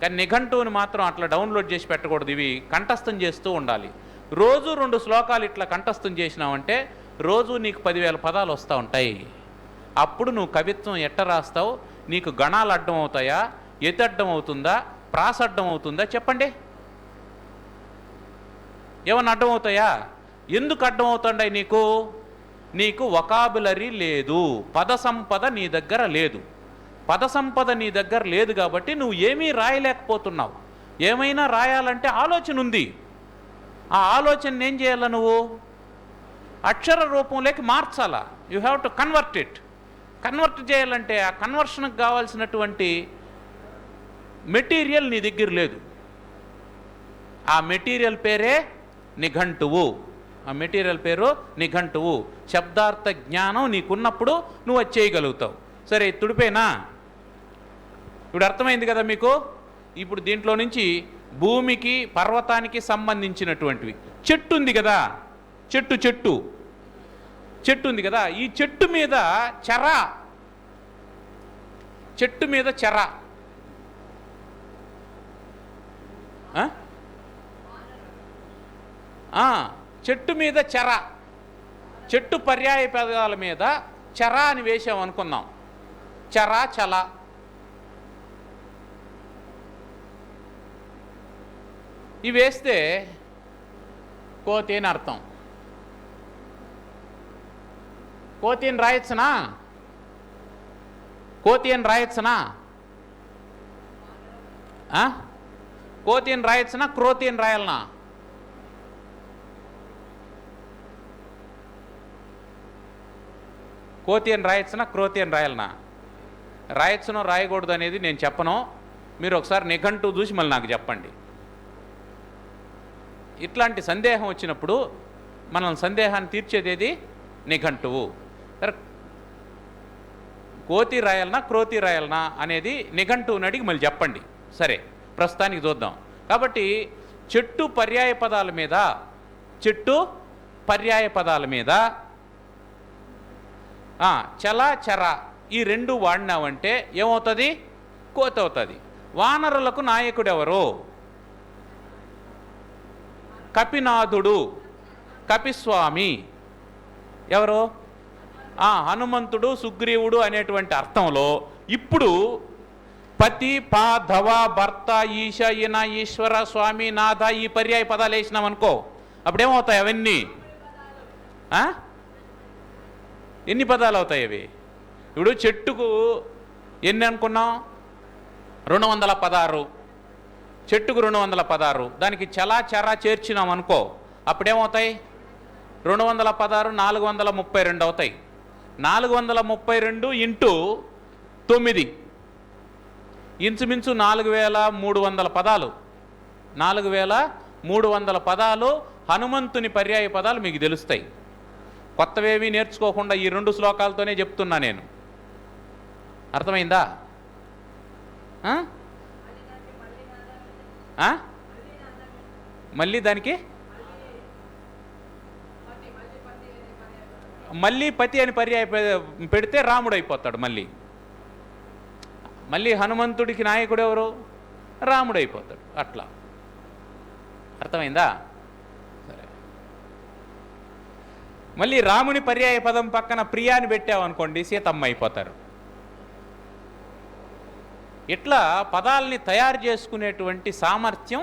కానీ నిఘంటువుని మాత్రం అట్లా డౌన్లోడ్ చేసి పెట్టకూడదు, ఇవి కంఠస్థం చేస్తూ ఉండాలి. రోజు 2 శ్లోకాలు ఇట్లా కంఠస్థం చేసినావంటే రోజు నీకు 10,000 పదాలు వస్తూ ఉంటాయి. అప్పుడు నువ్వు కవిత్వం ఎట్ట రాస్తావు? నీకు గణాలు అడ్డం అవుతాయా, ఎతి అడ్డం అవుతుందా, ప్రాస అడ్డం అవుతుందా చెప్పండి? ఏమన్నా అడ్డం అవుతాయా? ఎందుకు అడ్డం అవుతుంటాయి? నీకు వొకాబులరీ లేదు, పద సంపద నీ దగ్గర లేదు. పద సంపద నీ దగ్గర లేదు కాబట్టి నువ్వు ఏమీ రాయలేకపోతున్నావు. ఏమైనా రాయాలంటే ఆలోచన ఉంది. ఆ ఆలోచన ఏం చేయాలా? నువ్వు అక్షర రూపంలోకి మార్చాలా. You have to convert it. Convert చేయాలంటే ఆ కన్వర్షన్కి కావాల్సినటువంటి మెటీరియల్ నీ దగ్గర లేదు. ఆ మెటీరియల్ పేరే నిఘంటువు. ఆ మెటీరియల్ పేరు నిఘంటువు. శబ్దార్థ జ్ఞానం నీకున్నప్పుడు నువ్వు అది చేయగలుగుతావు. సరే, తుడిపేనా? ఇప్పుడు అర్థమైంది కదా మీకు. ఇప్పుడు దీంట్లో నుంచి భూమికి పర్వతానికి సంబంధించినటువంటివి చెట్టు ఉంది కదా, చెట్టు ఉంది కదా, ఈ చెట్టు మీద చెర, చెట్టు మీద చెర, చెట్టు మీద చెర, చెట్టు పర్యాయ పదాల మీద చెర అని వేసాం అనుకుందాం. చెర, చల. ఇవి వేస్తే కోతి అని అర్థం. కోతి అని రాయొచ్చునా? కోతి అని రాయొచ్చునా? కోతి అని రాయొచ్చునా, క్రోతి అని రాయాలనా? కోతి అని రాయొచ్చునా, క్రోతి అని రాయాలనా? రాయొచ్చునో రాయకూడదు అనేది నేను చెప్పను. మీరు ఒకసారి నిఘంటువు చూసి మళ్ళీ నాకు చెప్పండి. ఇట్లాంటి సందేహం వచ్చినప్పుడు మనం సందేహాన్ని తీర్చేదేది నిఘంటువు. కోతి రాయాలనా, క్రోతి రాయాలనా అనేది నిఘంటువుని అడిగి మళ్ళీ చెప్పండి. సరే, ప్రస్తుతానికి చూద్దాం. కాబట్టి చెట్టు పర్యాయ పదాల మీద చల, చెర ఈ 2 వాడినావంటే ఏమవుతుంది? కోతి అవుతుంది. వానరులకు నాయకుడు ఎవరు? కపినాథుడు, కపిస్వామి. ఎవరు? హనుమంతుడు, సుగ్రీవుడు అనేటువంటి అర్థంలో ఇప్పుడు పతి, పాధవ, భర్త, ఈశ, ఈన, ఈశ్వర, స్వామి, నాథ ఈ పర్యాయ పదాలు వేసినాం అనుకో, అప్పుడేమవుతాయి అవన్నీ? ఎన్ని పదాలు అవుతాయి అవి? ఇప్పుడు చెట్టుకు ఎన్ని అనుకున్నాం? 216. చెట్టుకు 216. దానికి చలా చెర చేర్చినాం అనుకో, అప్పుడేమవుతాయి? 216 432 అవుతాయి. 432 ఇంటూ 9 ఇంచుమించు 4300 పదాలు. 4300 పదాలు హనుమంతుని పర్యాయ పదాలు మీకు తెలుస్తాయి. కొత్తవేమీ నేర్చుకోకుండా ఈ 2 శ్లోకాలతోనే చెప్తున్నా నేను. అర్థమైందా? మళ్ళీ దానికి మళ్ళీ పతి అని పర్యాయ పెడితే రాముడు అయిపోతాడు. మళ్ళీ హనుమంతుడికి నాయకుడు ఎవరు? రాముడు అయిపోతాడు. అట్లా అర్థమైందా? సరే, మళ్ళీ రాముని పర్యాయ పదం పక్కన ప్రియాని పెట్టావనుకోండి, సీతమ్మ అయిపోతారు. ఇట్లా పదాలని తయారు చేసుకునేటువంటి సామర్థ్యం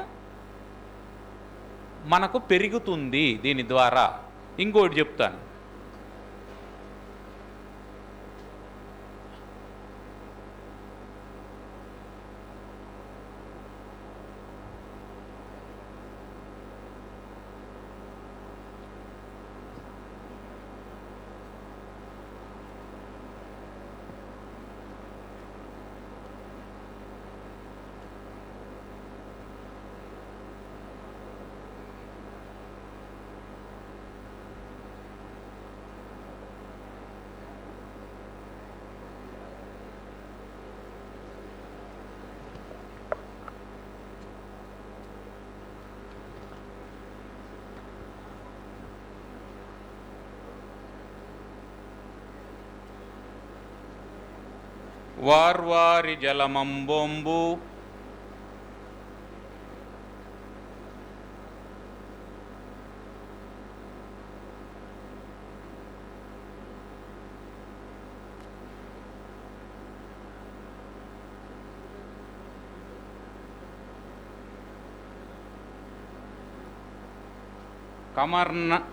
మనకు పెరుగుతుంది దీని ద్వారా. ఇంకోటి చెప్తాను. వార్వారి జలమంబోంబు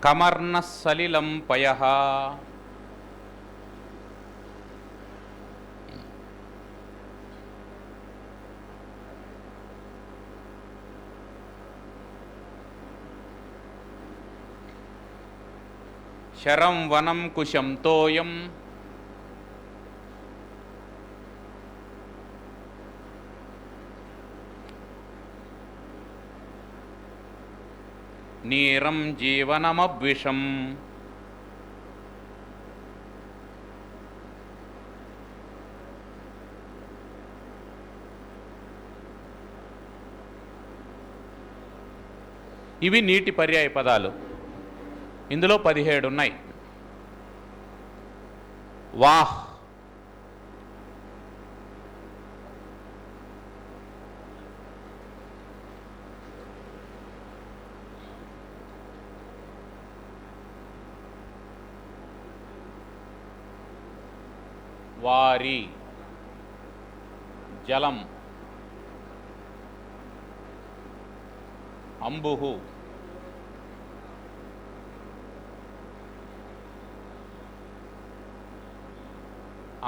కమర్ణ సలిలం పయః శరం వనం కుశం తోయం నీరం జీవనమద్విషం. ఇవి నీటి పర్యాయ పదాలు. ఇందులో 17 ఉన్నాయి. వాహ్, వారి, జలం, అంబుహు,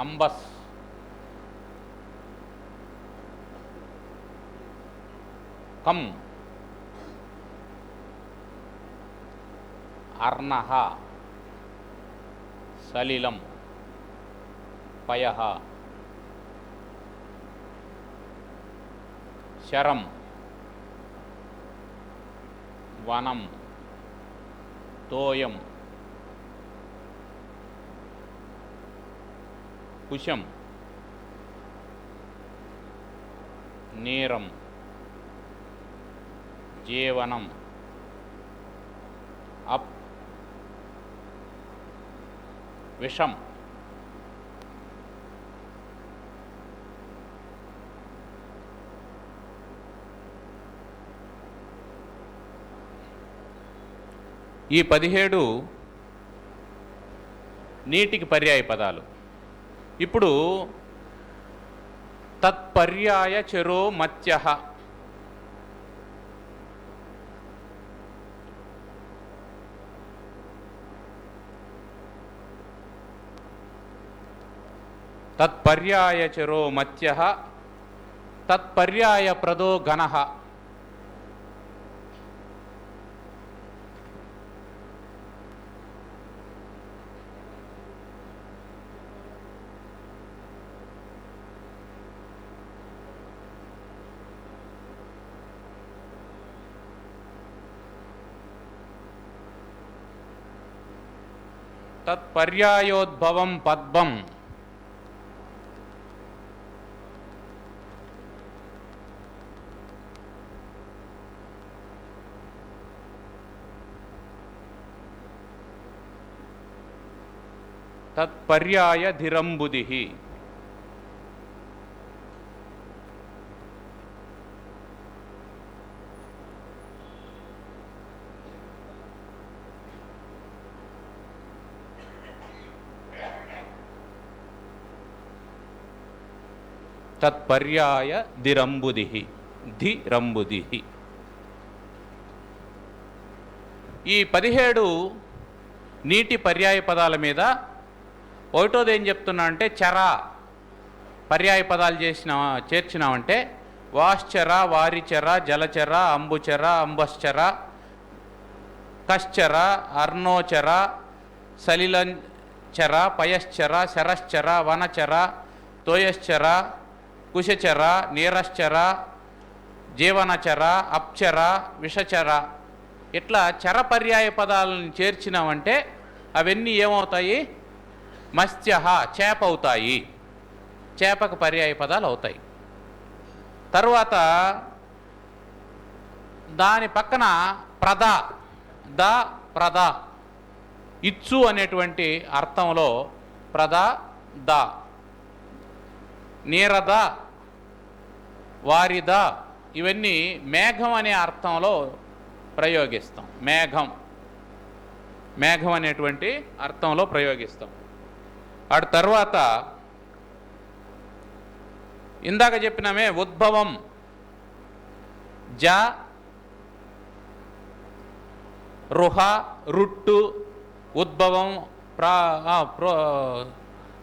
అంబస్, కం, అర్ణః, సలిలం, పయః, శరం, వనం, తోయం, కుశం, నీరం, జీవనం, అప్, విషం. ఈ 17 నీటికి పర్యాయ పదాలు. ఇప్పుడు తత్పర్యాయ చరో మత్స్యః. తత్పర్యాయ చరో మత్స్యః తత్పర్యాయ ప్రదో గణః. తత్పర్యాయోద్భవం పద్మం. తత్పర్యాయ ధిరంబుధిః. తత్పర్యాయ ధిరంబుధిః, ధిరంబుధిః. ఈ 17 నీటి పర్యాయ పదాల మీద ఒకటోది ఏం చెప్తున్నా అంటే, చర పర్యాయ పదాలు చేర్చినామంటే వాశ్చర, వారిచర, జలచర, అంబుచర, అంబశ్చర, కశ్చర, అర్ణోచర, సలిలంచర, పయశ్చర, శరశ్చర, వనచర, తోయశ్చర, కుశచర, నీరశ్చర, జీవనచర, అప్చర, విషచర. ఇట్లా చర పర్యాయ పదాలను చేర్చినామంటే అవన్నీ ఏమవుతాయి? మత్స్యః, చేప అవుతాయి. చేపకు పర్యాయ పదాలు అవుతాయి. తరువాత దాని పక్కన ప్రద, ద, ప్రద, ఇచ్చు అనేటువంటి అర్థంలో ప్రద, ద. నీరద, వారిద, ఇవన్నీ మేఘం అనే అర్థంలో ప్రయోగిస్తాం. మేఘం అనేటువంటి అర్థంలో ప్రయోగిస్తాం. అటు తర్వాత ఇందాక చెప్పినామే ఉద్భవం, జ, రుహ, రుట్టు, ఉద్భవం,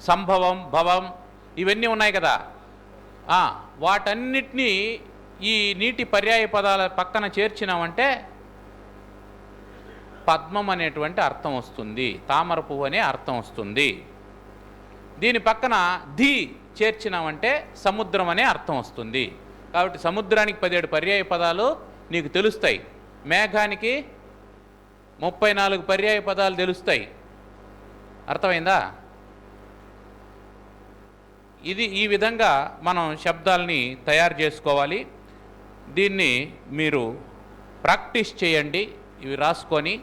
సంభవం, భవం, ఇవన్నీ ఉన్నాయి కదా. వాటన్నిటినీ ఈ నీటి పర్యాయ పదాల పక్కన చేర్చినామంటే పద్మం అనేటువంటి అర్థం వస్తుంది, తామర పువ్వు అనే అర్థం వస్తుంది. దీని పక్కన ధి చేర్చినామంటే సముద్రం అనే అర్థం వస్తుంది. కాబట్టి సముద్రానికి 17 పర్యాయ పదాలు నీకు తెలుస్తాయి, మేఘానికి 34 పర్యాయ పదాలు తెలుస్తాయి. అర్థమైందా? ఈ విధంగా మనం శబ్దాలని తయారు చేసుకోవాలి. దీన్ని మీరు ప్రాక్టీస్ చేయండి. ఇవి రాసుకొని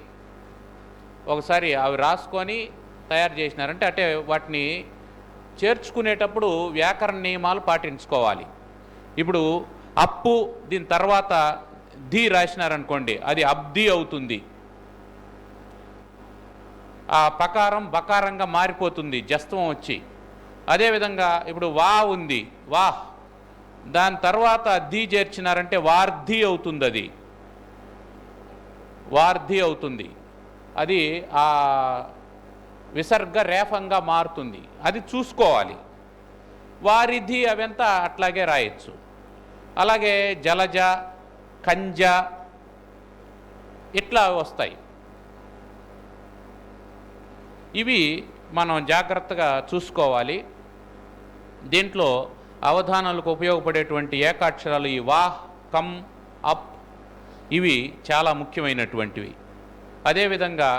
ఒకసారి అవి రాసుకొని తయారు చేసినారంటే అంటే వాటిని చేర్చుకునేటప్పుడు వ్యాకరణ నియమాలు పాటించుకోవాలి. ఇప్పుడు అప్పు దీని తర్వాత ధీ రాసినారనుకోండి, అది అబ్ది అవుతుంది. ఆ పకారం బకారంగా మారిపోతుంది జస్త్వం వచ్చి. అదేవిధంగా ఇప్పుడు వా ఉంది, వాహ్, దాని తర్వాత ధీ చేర్చినారంటే వార్ధి అవుతుంది. అది వార్ధి అవుతుంది. అది ఆ విసర్గ రేఫంగా మారుతుంది. అది చూసుకోవాలి. వారిధి అవంతా అట్లాగే రాయొచ్చు. అలాగే జలజ, కంజ ఇట్లా వస్తాయి. ఇవి మనం జాగ్రత్తగా చూసుకోవాలి. దీంట్లో అవధానాలకు ఉపయోగపడేటువంటి ఏకాక్షరాలు ఈ వాహ్, కం, అప్ ఇవి చాలా ముఖ్యమైనటువంటివి. అదేవిధంగా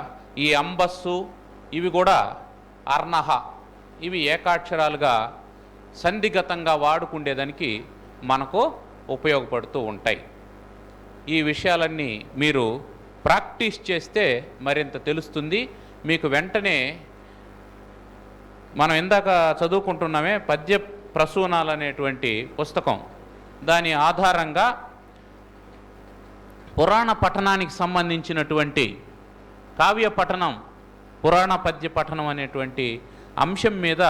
ఈ అంబస్సు ఇవి కూడా అర్ణహ ఇవి ఏకాక్షరాలుగా సంధిగతంగా వాడుకుండేదానికి మనకు ఉపయోగపడుతూ ఉంటాయి. ఈ విషయాలన్నీ మీరు ప్రాక్టీస్ చేస్తే మరింత తెలుస్తుంది మీకు. వెంటనే మనం ఇందాక చదువుకుంటున్నామే పద్య ప్రసూనాలు అనేటువంటి పుస్తకం, దాని ఆధారంగా పురాణ పఠనానికి సంబంధించినటువంటి కావ్య పఠనం, పురాణ పద్య పఠనం అనేటువంటి అంశం మీద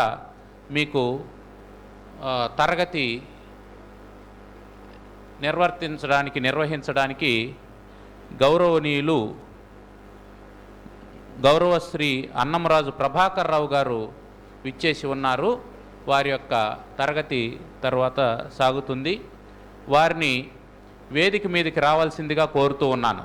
మీకు తరగతి నిర్వహించడానికి గౌరవనీయులు గౌరవశ్రీ అన్నంరాజు ప్రభాకర్ రావు గారు విచ్చేసి ఉన్నారు. వారి యొక్క తరగతి తర్వాత సాగుతుంది. వారిని వేదిక మీదకి రావాల్సిందిగా కోరుతూ ఉన్నాను.